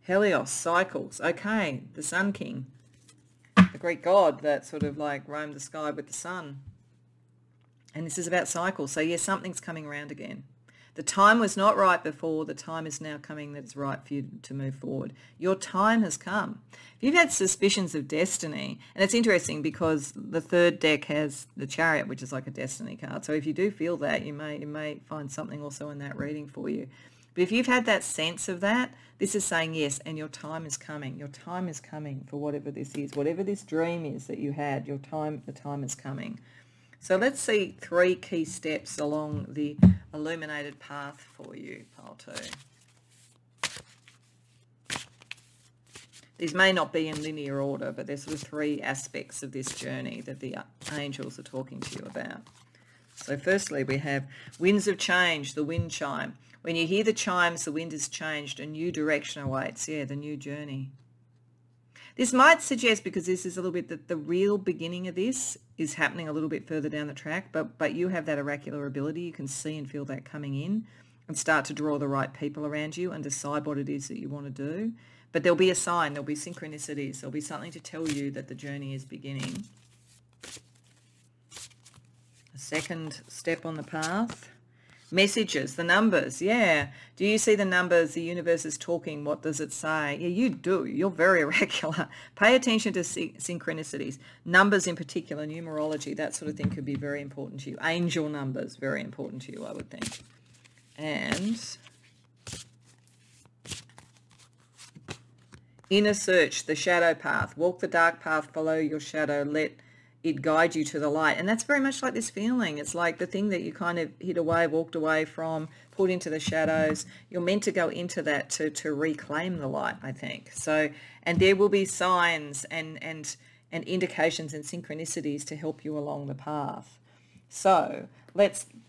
Helios, cycles. Okay, the Sun King, the Greek god that sort of like roamed the sky with the sun. And this is about cycles. So yes, something's coming around again. The time was not right before. The time is now coming that is right for you to move forward. Your time has come. If you've had suspicions of destiny, and it's interesting because the third deck has the Chariot, which is like a destiny card. So if you do feel that, you may find something also in that reading for you. But if you've had that sense of that, this is saying yes, and your time is coming. Your time is coming for whatever this is, whatever this dream is that you had. The time is coming. So let's see 3 key steps along the illuminated path for you, pile 2. These may not be in linear order, but there's sort of 3 aspects of this journey that the angels are talking to you about. So firstly, we have winds of change, the wind chime. When you hear the chimes, the wind has changed, a new direction awaits. Yeah, the new journey. This might suggest, because this is a little bit that the real beginning of this is happening a little bit further down the track, but you have that oracular ability. You can see and feel that coming in and start to draw the right people around you and decide what it is that you want to do. But there'll be a sign, there'll be synchronicities, there'll be something to tell you that the journey is beginning. A second step on the path. Messages, the numbers, yeah. Do you see the numbers? The universe is talking. What does it say? Yeah, you do. You're very oracular. Pay attention to synchronicities. Numbers in particular, numerology, that sort of thing could be very important to you. Angel numbers, very important to you, I would think. And inner search, the shadow path. Walk the dark path, follow your shadow, let it guide you to the light. And that's very much like this feeling. It's like the thing that you kind of hid away, walked away from, pulled into the shadows. You're meant to go into that to reclaim the light, I think. So, and there will be signs and indications and synchronicities to help you along the path. So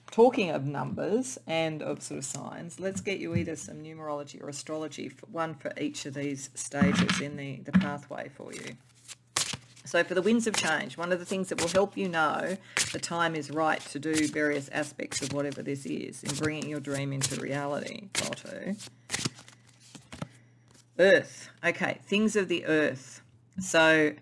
talking of numbers and of sort of signs, let's get you either some numerology or astrology, one for each of these stages in the pathway for you. So for the winds of change, one of the things that will help you know the time is right to do various aspects of whatever this is in bringing your dream into reality. Earth. Okay, things of the earth. So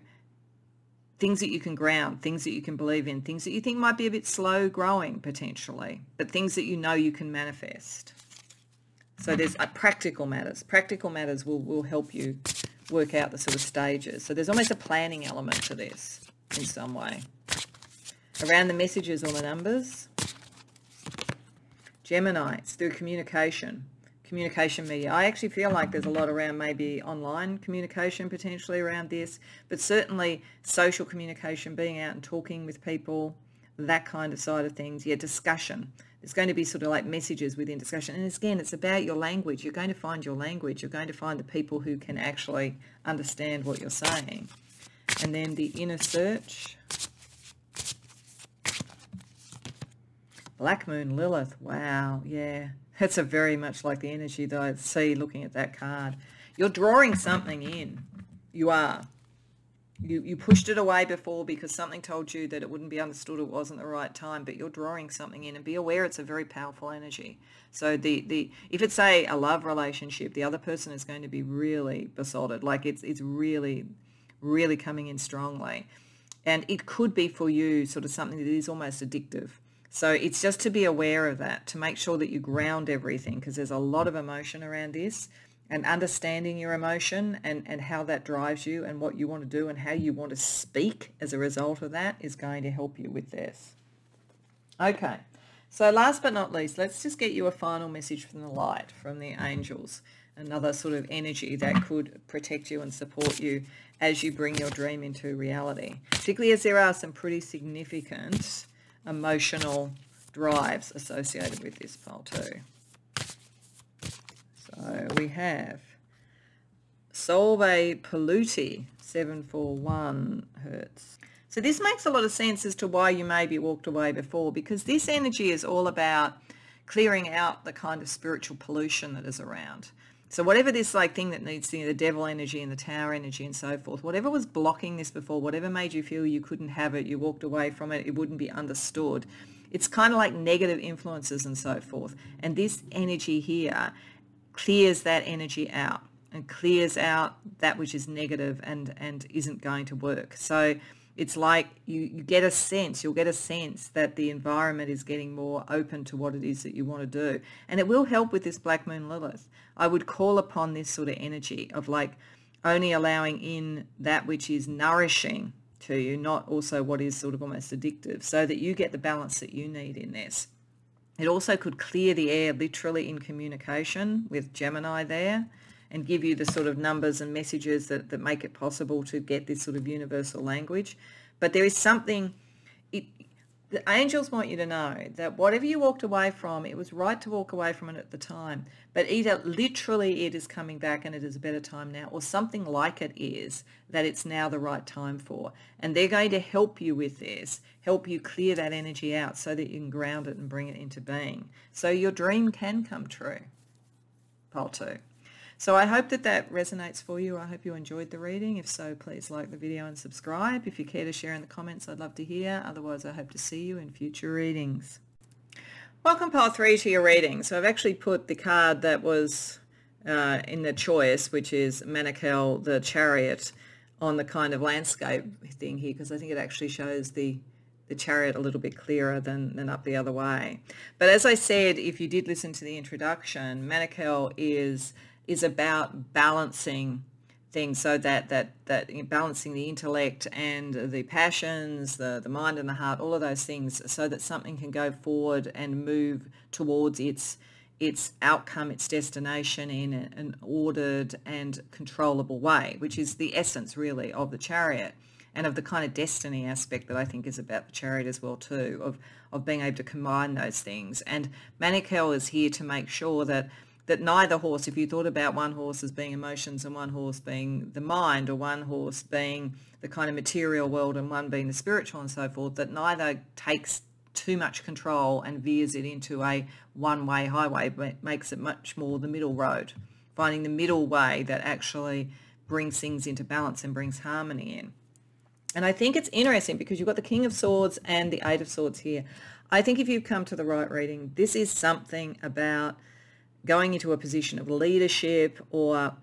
things that you can ground, things that you can believe in, things that you think might be a bit slow growing potentially, but things that you know you can manifest. So there's practical matters. Practical matters will help you work out the sort of stages. So there's almost a planning element to this in some way. Around the messages or the numbers. Gemini, it's through communication media. I actually feel like there's a lot around maybe online communication potentially around this, but certainly social communication, being out and talking with people, that kind of side of things. Yeah, discussion. There's going to be sort of like messages within discussion. And again, it's about your language. You're going to find your language. You're going to find the people who can actually understand what you're saying. And then the inner search. Black Moon Lilith. Wow, yeah. That's a very much like the energy that I see looking at that card. You're drawing something in. You are. You pushed it away before because something told you that it wouldn't be understood, it wasn't the right time, but you're drawing something in, and be aware it's a very powerful energy. So if it's a love relationship, the other person is going to be really besotted. Like it's really, really coming in strongly. And it could be for you sort of something that is almost addictive. So it's just to be aware of that, to make sure that you ground everything, because there's a lot of emotion around this. And understanding your emotion and how that drives you and what you want to do and how you want to speak as a result of that is going to help you with this. Okay, so last but not least, let's just get you a final message from the light, from the angels, another sort of energy that could protect you and support you as you bring your dream into reality, particularly as there are some pretty significant emotional drives associated with this pile too. So we have Solve Polluti, 741 hertz. So this makes a lot of sense as to why you maybe walked away before, because this energy is all about clearing out the kind of spiritual pollution that is around. So whatever this like thing that needs the devil energy and the tower energy and so forth, whatever was blocking this before, whatever made you feel you couldn't have it, you walked away from it, it wouldn't be understood. It's kind of like negative influences and so forth. And this energy here clears that energy out and clears out that which is negative and isn't going to work. So it's like you get a sense, you'll get a sense that the environment is getting more open to what it is that you want to do. And it will help with this Black Moon Lilith. I would call upon this sort of energy of like only allowing in that which is nourishing to you, not also what is sort of almost addictive, so that you get the balance that you need in this. It also could clear the air literally in communication with Gemini there and give you the sort of numbers and messages that make it possible to get this sort of universal language. But there is something, the angels want you to know that whatever you walked away from, it was right to walk away from it at the time. But either literally it is coming back and it is a better time now, or something like it is that it's now the right time for. And they're going to help you with this, help you clear that energy out so that you can ground it and bring it into being. So your dream can come true. Pile 2. So I hope that that resonates for you. I hope you enjoyed the reading. If so, please like the video and subscribe. If you care to share in the comments, I'd love to hear. Otherwise, I hope to see you in future readings. Welcome, Pile 3, to your reading. So I've actually put the card that was in the choice, which is Manton, the Chariot, on the kind of landscape thing here, because I think it actually shows the chariot a little bit clearer than up the other way. But as I said, if you did listen to the introduction, Manton is about balancing things, so that balancing the intellect and the passions, the mind and the heart, all of those things, so that something can go forward and move towards its outcome, its destination in an ordered and controllable way, which is the essence really of the chariot and of the kind of destiny aspect that I think is about the chariot as well too, of being able to combine those things. And Manton is here to make sure that neither horse, if you thought about one horse as being emotions and one horse being the mind, or one horse being the kind of material world and one being the spiritual and so forth, that neither takes too much control and veers it into a one-way highway, but makes it much more the middle road, finding the middle way that actually brings things into balance and brings harmony in. And I think it's interesting because you've got the King of Swords and the Eight of Swords here. I think if you've come to the right reading, this is something about going into a position of leadership, or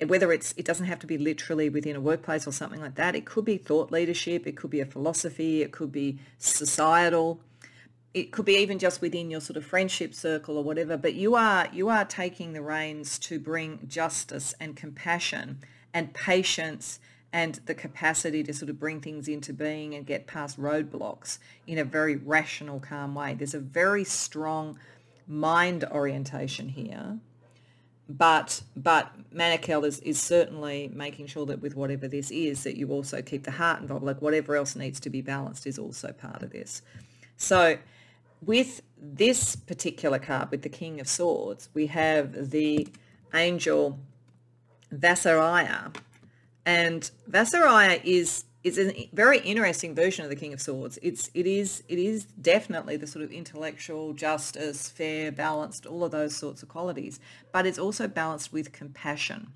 whether it doesn't have to be literally within a workplace or something like that. It could be thought leadership, it could be a philosophy, it could be societal, it could be even just within your sort of friendship circle or whatever. But you are taking the reins to bring justice and compassion and patience and the capacity to sort of bring things into being and get past roadblocks in a very rational, calm way. There's a very strong mind orientation here, but Manton is certainly making sure that with whatever this is, that you also keep the heart involved. Like whatever else needs to be balanced is also part of this. So with this particular card, with the King of Swords, we have the angel Vasariya, and Vasariya is it's a very interesting version of the King of Swords. It is definitely the sort of intellectual, justice, fair, balanced, all of those sorts of qualities, but it's also balanced with compassion.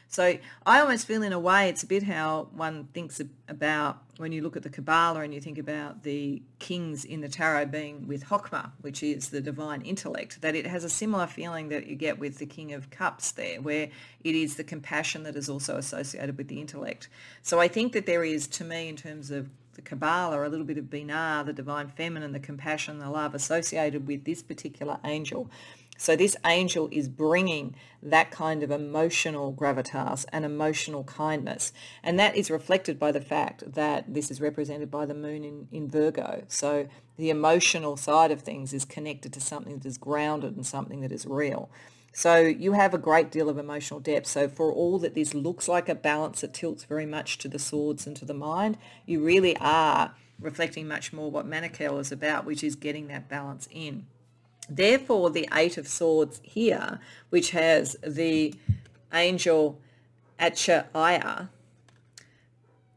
So I almost feel in a way it's a bit how one thinks about when you look at the Kabbalah and you think about the kings in the tarot being with Chokmah, which is the divine intellect, that it has a similar feeling that you get with the King of Cups there, where it is the compassion that is also associated with the intellect. So I think that there is, to me, in terms of the Kabbalah, a little bit of Binah, the divine feminine, the compassion, the love associated with this particular angel. So this angel is bringing that kind of emotional gravitas and emotional kindness. And that is reflected by the fact that this is represented by the moon in Virgo. So the emotional side of things is connected to something that is grounded and something that is real. So you have a great deal of emotional depth. So for all that this looks like a balance that tilts very much to the swords and to the mind, you really are reflecting much more what Manichael is about, which is getting that balance in. Therefore, the Eight of Swords here, which has the angel Achaya,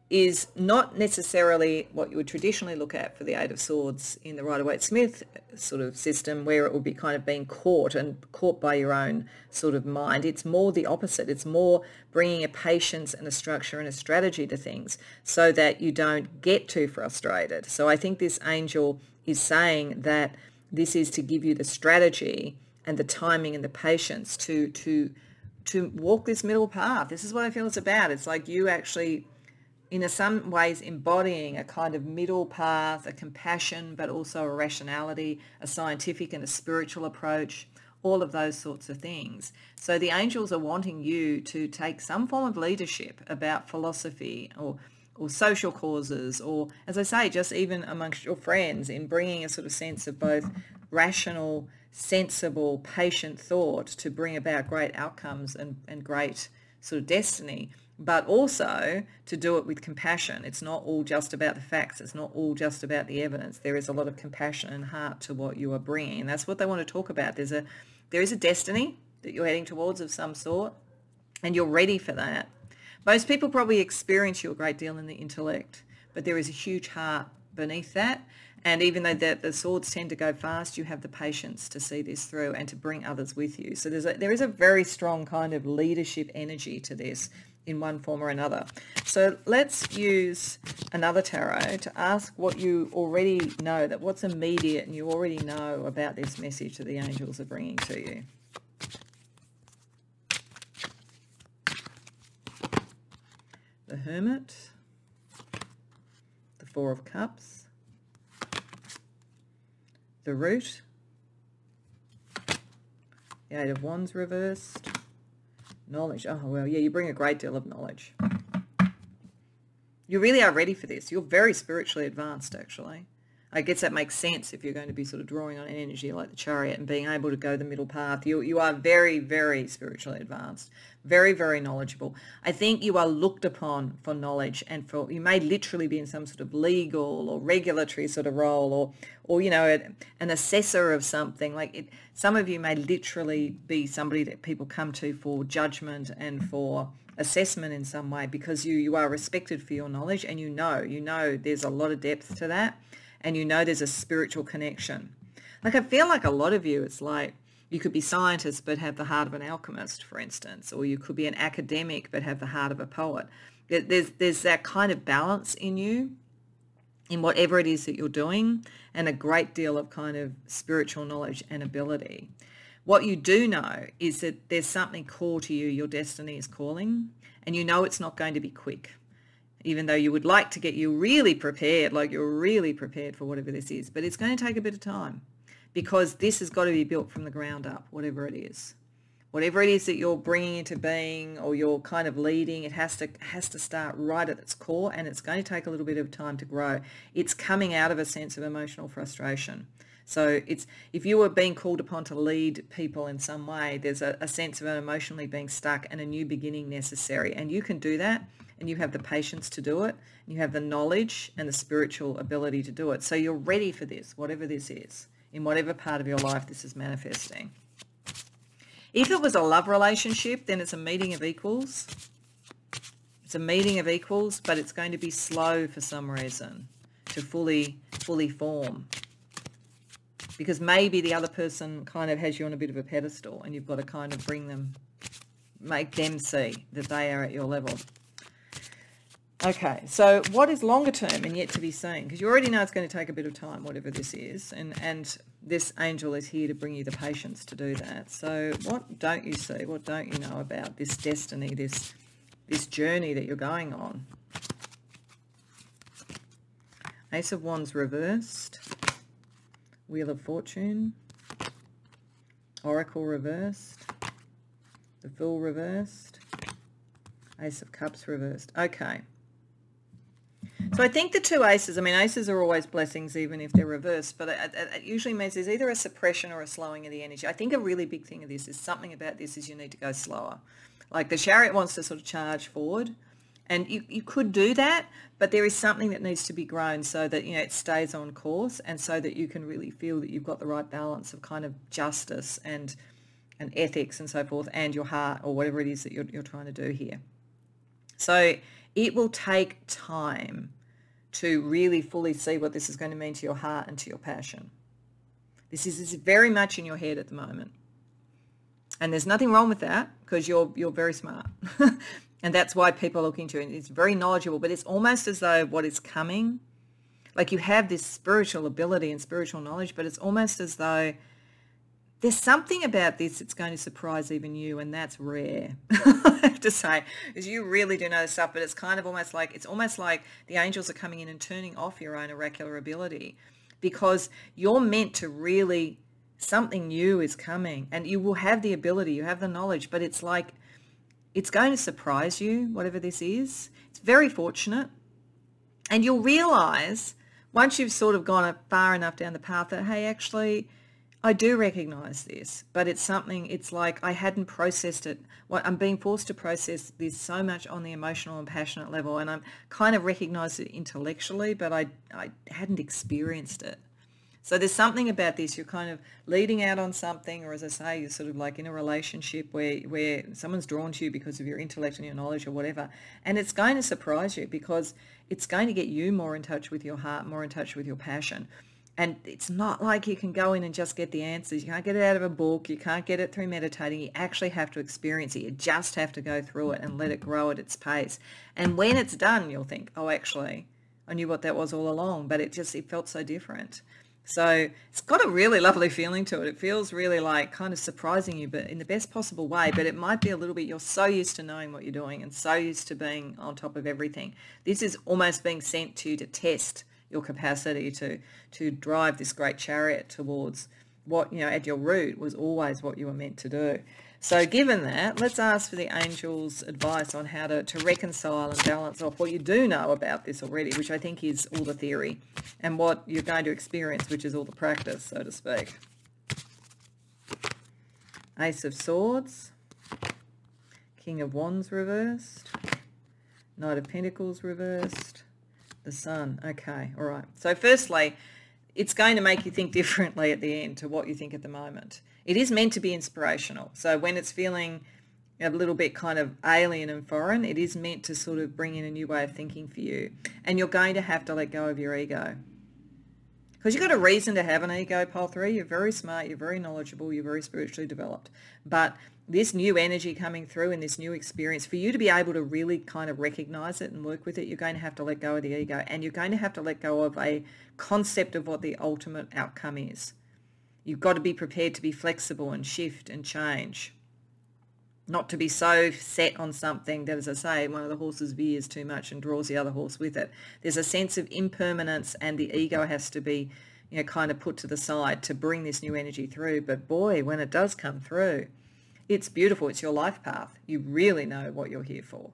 is not necessarily what you would traditionally look at for the Eight of Swords in the Rider-Waite-Smith sort of system, where it would be kind of being caught by your own sort of mind. It's more the opposite. It's more bringing a patience and a structure and a strategy to things so that you don't get too frustrated. So I think this angel is saying that this is to give you the strategy and the timing and the patience to walk this middle path. This is what I feel it's about. It's like you actually, in some ways, embodying a kind of middle path, a compassion, but also a rationality, a scientific and a spiritual approach, all of those sorts of things. So the angels are wanting you to take some form of leadership about philosophy or social causes, or, as I say, just even amongst your friends, in bringing a sort of sense of both rational, sensible, patient thought to bring about great outcomes and great sort of destiny, but also to do it with compassion. It's not all just about the facts. It's not all just about the evidence. There is a lot of compassion and heart to what you are bringing, and that's what they want to talk about. There is a destiny that you're heading towards of some sort, and you're ready for that. Most people probably experience you a great deal in the intellect, but there is a huge heart beneath that. And even though the swords tend to go fast, you have the patience to see this through and to bring others with you. So there is a very strong kind of leadership energy to this in one form or another. So let's use another tarot to ask what you already know, that what's immediate and you already know about this message that the angels are bringing to you. The Hermit, the Four of Cups, the Root, the Eight of Wands reversed, knowledge. Oh, well, yeah, you bring a great deal of knowledge. You really are ready for this. You're very spiritually advanced, actually. I guess that makes sense if you're going to be sort of drawing on an energy like the Chariot and being able to go the middle path. You are very, very spiritually advanced, very, very knowledgeable. I think you are looked upon for knowledge, and you may literally be in some sort of legal or regulatory sort of role, or you know, an assessor of something. Some of you may literally be somebody that people come to for judgment and for assessment in some way, because you are respected for your knowledge, and you know there's a lot of depth to that. And you know there's a spiritual connection. I feel like a lot of you, it's like you could be scientists but have the heart of an alchemist, for instance, or you could be an academic but have the heart of a poet. There's that kind of balance in you, in whatever it is that you're doing, and a great deal of kind of spiritual knowledge and ability. What you do know is that there's something core to you, your destiny is calling, and you know it's not going to be quick. Even though you would like to get you really prepared, like you're really prepared for whatever this is. But it's going to take a bit of time, because this has got to be built from the ground up, whatever it is. Whatever it is that you're bringing into being or you're kind of leading, it has to start right at its core, and it's going to take a little bit of time to grow. It's coming out of a sense of emotional frustration. So if you were being called upon to lead people in some way, there's a sense of emotionally being stuck and a new beginning necessary. And you can do that, and you have the patience to do it, and you have the knowledge and the spiritual ability to do it. So you're ready for this, whatever this is, in whatever part of your life this is manifesting. If it was a love relationship, then it's a meeting of equals. It's a meeting of equals, but it's going to be slow for some reason to fully form. Because maybe the other person kind of has you on a bit of a pedestal and you've got to kind of make them see that they are at your level. Okay, so what is longer term and yet to be seen? Because you already know it's going to take a bit of time, whatever this is, and this angel is here to bring you the patience to do that. So what don't you see? What don't you know about this destiny, this journey that you're going on? Ace of Wands reversed, Wheel of Fortune, Oracle reversed, the Fool reversed, Ace of Cups reversed. Okay. So I think the two aces, I mean, aces are always blessings even if they're reversed, but it usually means there's either a suppression or a slowing of the energy. I think a really big thing of this is something about this is you need to go slower. Like the Chariot wants to sort of charge forward, and you could do that, but there is something that needs to be grown so that, you know, it stays on course and so that you can really feel that you've got the right balance of kind of justice and ethics and so forth, and your heart or whatever it is that you're trying to do here. So it will take time to really fully see what this is going to mean to your heart and to your passion. This is very much in your head at the moment. And there's nothing wrong with that because you're very smart. And that's why people are looking to it. It's very knowledgeable, but it's almost as though what is coming, like you have this spiritual ability and spiritual knowledge, but it's almost as though there's something about this that's going to surprise even you, and that's rare, I have to say, because you really do know this stuff, but it's kind of almost like the angels are coming in and turning off your own oracular ability because you're meant to really, something new is coming and you will have the ability, you have the knowledge, but it's like, it's going to surprise you, whatever this is. It's very fortunate. And you'll realize once you've sort of gone far enough down the path that, hey, actually, I do recognize this, but it's something, it's like I hadn't processed it. I'm being forced to process this so much on the emotional and passionate level, and I'm kind of recognized it intellectually, but I hadn't experienced it. So there's something about this, you're kind of leading out on something, or as I say, you're sort of like in a relationship where someone's drawn to you because of your intellect and your knowledge or whatever, and it's going to surprise you because it's going to get you more in touch with your heart, more in touch with your passion. And it's not like you can go in and just get the answers. You can't get it out of a book. You can't get it through meditating. You actually have to experience it. You just have to go through it and let it grow at its pace. And when it's done, you'll think, oh, actually, I knew what that was all along, but it felt so different. So it's got a really lovely feeling to it. It feels really like kind of surprising you, but in the best possible way. But it might be a little bit, you're so used to knowing what you're doing and so used to being on top of everything. This is almost being sent to you to test your capacity to drive this great chariot towards what, you know, at your root was always what you were meant to do. So given that, let's ask for the angels' advice on how to reconcile and balance off what you do know about this already, which I think is all the theory, and what you're going to experience, which is all the practice, so to speak. Ace of Swords, King of Wands reversed, Knight of Pentacles reversed, the Sun. Okay, all right. So firstly, it's going to make you think differently at the end to what you think at the moment. It is meant to be inspirational. So when it's feeling a little bit kind of alien and foreign, it is meant to sort of bring in a new way of thinking for you. And you're going to have to let go of your ego. Because you've got a reason to have an ego, Pole 3. You're very smart, you're very knowledgeable, you're very spiritually developed. But this new energy coming through and this new experience, for you to be able to really kind of recognize it and work with it, you're going to have to let go of the ego, and you're going to have to let go of a concept of what the ultimate outcome is. You've got to be prepared to be flexible and shift and change. Not to be so set on something that, as I say, one of the horses veers too much and draws the other horse with it. There's a sense of impermanence, and the ego has to be, you know, kind of put to the side to bring this new energy through. But boy, when it does come through, it's beautiful. It's your life path. You really know what you're here for.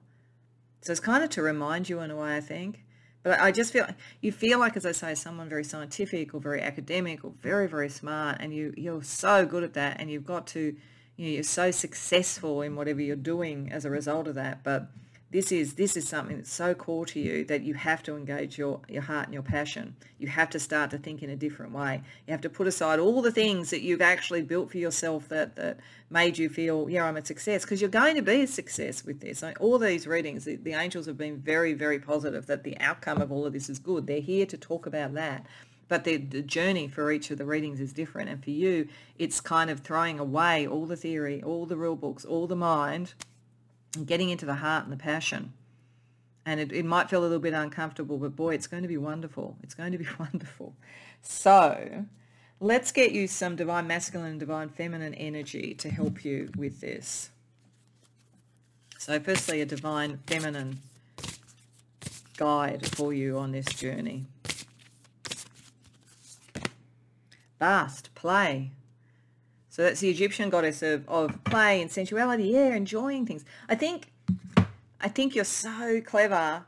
So it's kind of to remind you in a way, I think. But I just feel, you feel like, as I say, someone very scientific or very academic or very, very smart, and you're so good at that, and you've got to, you know, you're so successful in whatever you're doing as a result of that. But This is something that's so core to you that you have to engage your heart and your passion. You have to start to think in a different way. You have to put aside all the things that you've actually built for yourself that made you feel, yeah, I'm a success, because you're going to be a success with this. All these readings, the angels have been very, very positive that the outcome of all of this is good. They're here to talk about that. But the journey for each of the readings is different. And for you, it's kind of throwing away all the theory, all the rule books, all the mind, and getting into the heart and the passion. And it might feel a little bit uncomfortable, but boy, it's going to be wonderful. It's going to be wonderful. So let's get you some divine masculine and divine feminine energy to help you with this. So firstly, a divine feminine guide for you on this journey. Bast, play. So that's the Egyptian goddess of play and sensuality, yeah, enjoying things. I think you're so clever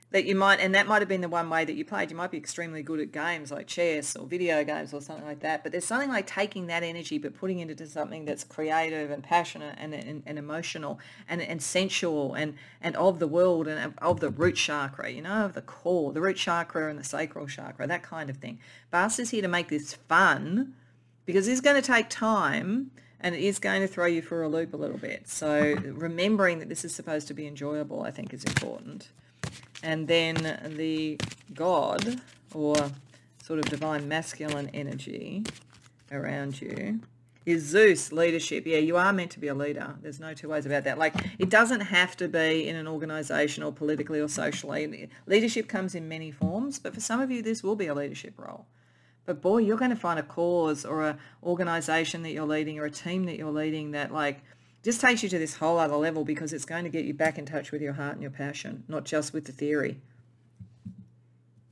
that you might, and that might have been the one way that you played. You might be extremely good at games like chess or video games or something like that, but there's something like taking that energy but putting it into something that's creative and passionate and emotional and sensual and of the world and of the root chakra, you know, of the core, the root chakra and the sacral chakra, that kind of thing. Bast is here to make this fun, because it's going to take time and it is going to throw you for a loop a little bit. So remembering that this is supposed to be enjoyable, I think, is important. And then the god, or sort of divine masculine energy around you, is Zeus, leadership. Yeah, you are meant to be a leader. There's no two ways about that. Like, it doesn't have to be in an organisation or politically or socially. Leadership comes in many forms, but for some of you, this will be a leadership role. But boy, you're going to find a cause or an organisation that you're leading or a team that you're leading that like just takes you to this whole other level, because it's going to get you back in touch with your heart and your passion, not just with the theory.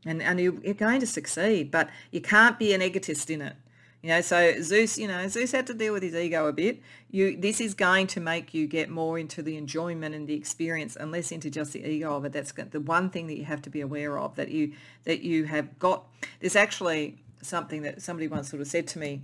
And you're going to succeed, but you can't be an egotist in it. You know, so Zeus, Zeus had to deal with his ego a bit. This is going to make you get more into the enjoyment and the experience and less into just the ego of it. That's the one thing that you have to be aware of, that you have got. There's actually something that somebody once sort of said to me,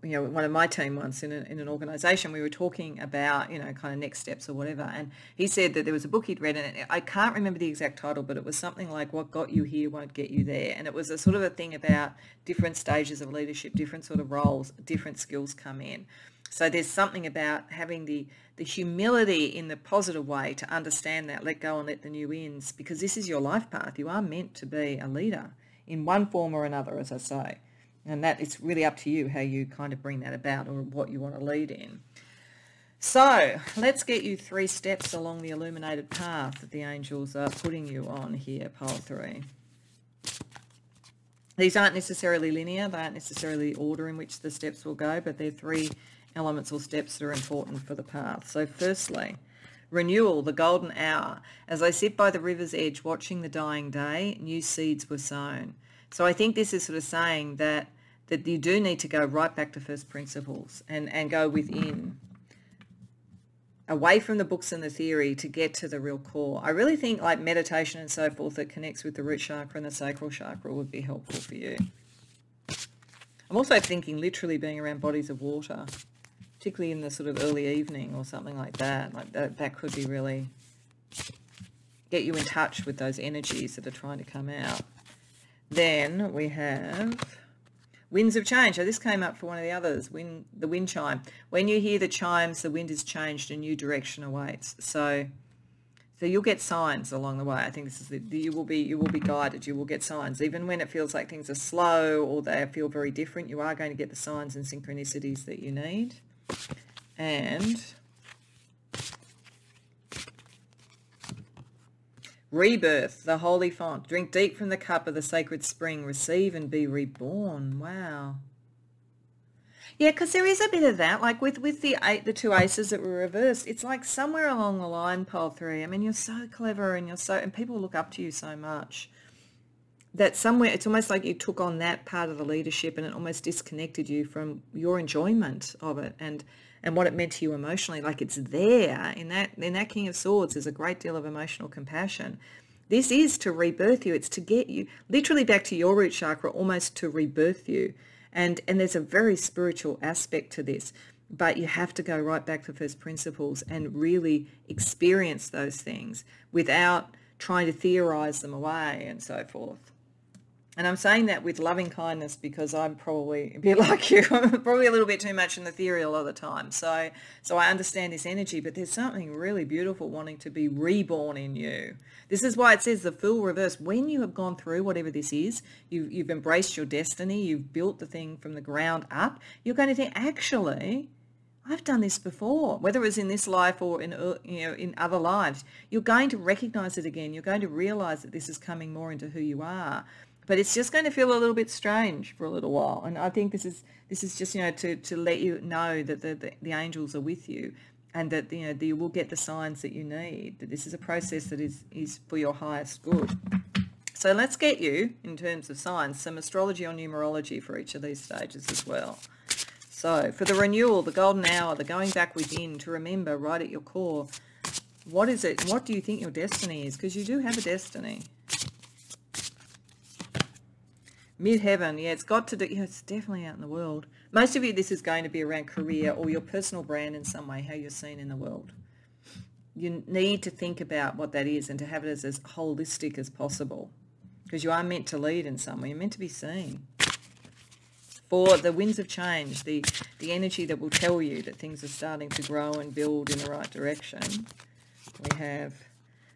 one of my team once in an organisation, we were talking about, kind of next steps or whatever, and he said that there was a book he'd read, and I can't remember the exact title, but it was something like What Got You Here Won't Get You There, and it was a sort of a thing about different stages of leadership, different sort of roles, different skills come in. So there's something about having the humility in the positive way to understand that, let go and let the new in, because this is your life path. You are meant to be a leader in one form or another, as I say. And that it's really up to you how you kind of bring that about or what you want to lead in. So let's get you 3 steps along the illuminated path that the angels are putting you on here, pile 3. These aren't necessarily linear. They aren't necessarily the order in which the steps will go, but they're 3 elements or steps that are important for the path. So firstly, renewal, the golden hour. As I sit by the river's edge watching the dying day, new seeds were sown. So I think this is sort of saying that you do need to go right back to first principles and go within, away from the books and the theory to get to the real core. I really think like meditation and so forth that connects with the root chakra and the sacral chakra would be helpful for you. I'm also thinking literally being around bodies of water, particularly in the sort of early evening or something like that. Like that could be really get you in touch with those energies that are trying to come out. Then we have winds of change. So this came up for one of the others, the wind chime. When you hear the chimes, the wind has changed, a new direction awaits. So you'll get signs along the way. I think this is you will be guided. You will get signs. Even when it feels like things are slow or they feel very different, you are going to get the signs and synchronicities that you need. And rebirth, the holy font. Drink deep from the cup of the sacred spring. Receive and be reborn. Wow. Yeah, because there is a bit of that. Like with the 2 aces that were reversed, it's like somewhere along the line, pile 3. I mean, you're so clever and people look up to you so much that somewhere it's almost like you took on that part of the leadership and it almost disconnected you from your enjoyment of it and what it meant to you emotionally. Like it's there in that King of Swords. There's a great deal of emotional compassion. This is to rebirth you. It's to get you literally back to your root chakra, almost to rebirth you. And there's a very spiritual aspect to this. But you have to go right back to first principles and really experience those things without trying to theorize them away and so forth. And I'm saying that with loving kindness because I'm probably a bit like you. I'm probably a little bit too much in the theory a lot of the time. So I understand this energy, but there's something really beautiful wanting to be reborn in you. This is why it says the Fool reverse. When you have gone through whatever this is, you've embraced your destiny, you've built the thing from the ground up, you're going to think, actually, I've done this before, whether it was in this life or in other lives. You're going to recognize it again. You're going to realize that this is coming more into who you are. But it's just going to feel a little bit strange for a little while. And I think this is just, to let you know that the angels are with you, and that, that you will get the signs that you need, that this is a process that is for your highest good. So let's get you, in terms of signs, some astrology or numerology for each of these stages as well. So for the renewal, the golden hour, the going back within, to remember right at your core, what is it? What do you think your destiny is? Because you do have a destiny. Mid-heaven, yeah, it's got to do, it's definitely out in the world. Most of you, this is going to be around career or your personal brand in some way, how you're seen in the world. You need to think about what that is and to have it as holistic as possible, because you are meant to lead in some way. You're meant to be seen. For the winds of change, the energy that will tell you that things are starting to grow and build in the right direction, we have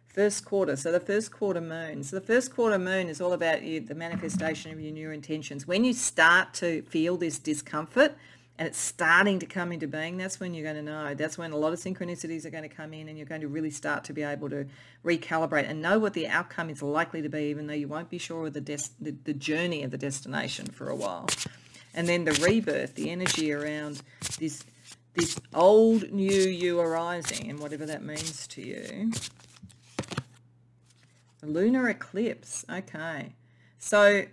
first quarter, so the first quarter moon. So the first quarter moon is all about the manifestation of your new intentions. When you start to feel this discomfort and it's starting to come into being, that's when you're going to know. That's when a lot of synchronicities are going to come in, and you're going to really start to be able to recalibrate and know what the outcome is likely to be, even though you won't be sure of the journey of the destination for a while. And then the rebirth, the energy around this old new you arising, and whatever that means to you. The lunar eclipse. Okay. So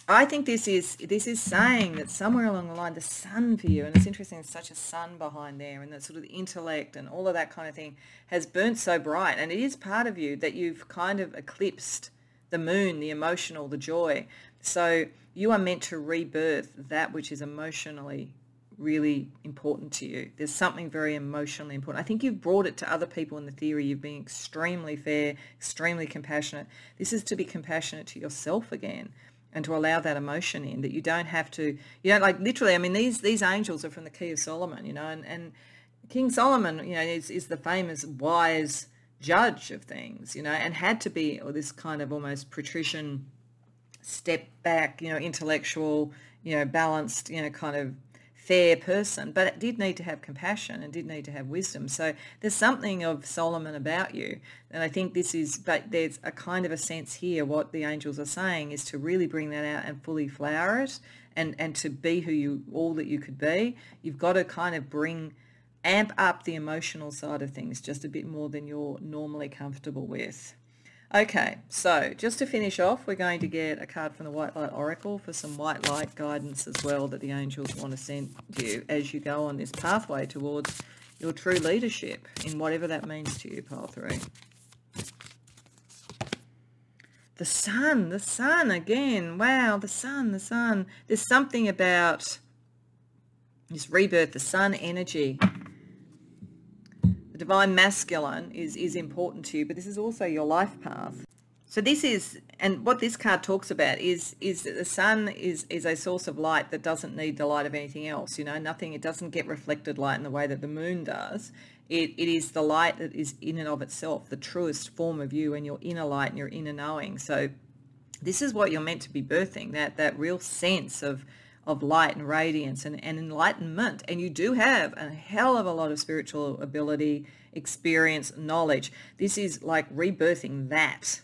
I think this is saying that somewhere along the line, the sun for you, and it's interesting, there's such a sun behind there, and that sort of intellect and all of that kind of thing has burnt so bright, and it is part of you that you've kind of eclipsed the moon, the emotional, the joy. So you are meant to rebirth that which is emotionally really important to you. There's something very emotionally important. I think you've brought it to other people in the theory. You've been extremely fair, extremely compassionate. This is to be compassionate to yourself again, and to allow that emotion in, that you don't have to, like literally, I mean, these angels are from the Key of Solomon, and King Solomon, is the famous wise judge of things, and had to be this kind of almost patrician, step back, intellectual, balanced, kind of fair person, but it did need to have compassion and did need to have wisdom. So there's something of Solomon about you. And I think but there's a kind of a sense here, what the angels are saying is to really bring that out and fully flower it, and to be all that you could be. You've got to kind of amp up the emotional side of things just a bit more than you're normally comfortable with. Okay, so just to finish off, we're going to get a card from the White Light Oracle for some white light guidance as well that the angels want to send you as you go on this pathway towards your true leadership in whatever that means to you, Pile 3. The sun again. Wow, the sun. There's something about this rebirth, the sun energy. Divine masculine is important to you, but this is also your life path. So this is, and what this card talks about is that the sun is a source of light that doesn't need the light of anything else. Nothing, it doesn't get reflected light in the way that the moon does. It is the light that is in and of itself, the truest form of you, and your inner light and your inner knowing. So this is what you're meant to be birthing, that real sense of light and radiance and enlightenment. And you do have a hell of a lot of spiritual ability, experience, knowledge. This is like rebirthing that.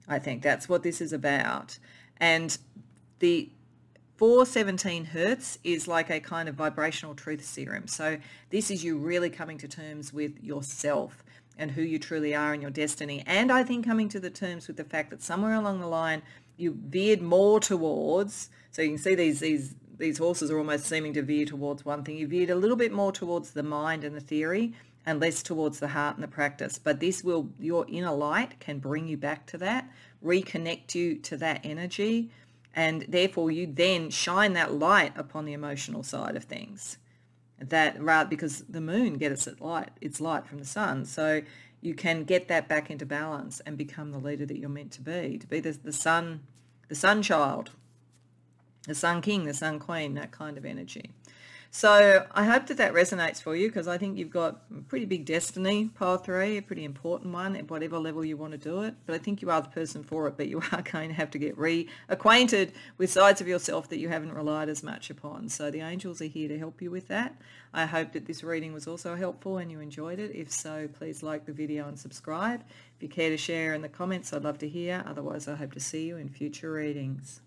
I think that's what this is about. And the 417 hertz is like a kind of vibrational truth serum. So this is you really coming to terms with yourself and who you truly are in your destiny. And I think coming to the terms with the fact that somewhere along the line you veered more towards, so you can see these horses are almost seeming to veer towards one thing. You veered a little bit more towards the mind and the theory and less towards the heart and the practice. But your inner light can bring you back to that, reconnect you to that energy, and therefore you then shine that light upon the emotional side of things. that rather, because the moon gets its light from the sun, so you can get that back into balance and become the leader that you're meant to be the sun child, the sun king, the sun queen, that kind of energy. So I hope that resonates for you, because I think you've got a pretty big destiny, pile 3, a pretty important one at whatever level you want to do it. But I think you are the person for it, but you are going to have to get reacquainted with sides of yourself that you haven't relied as much upon. So the angels are here to help you with that. I hope that this reading was also helpful and you enjoyed it. If so, please like the video and subscribe. If you care to share in the comments, I'd love to hear. Otherwise, I hope to see you in future readings.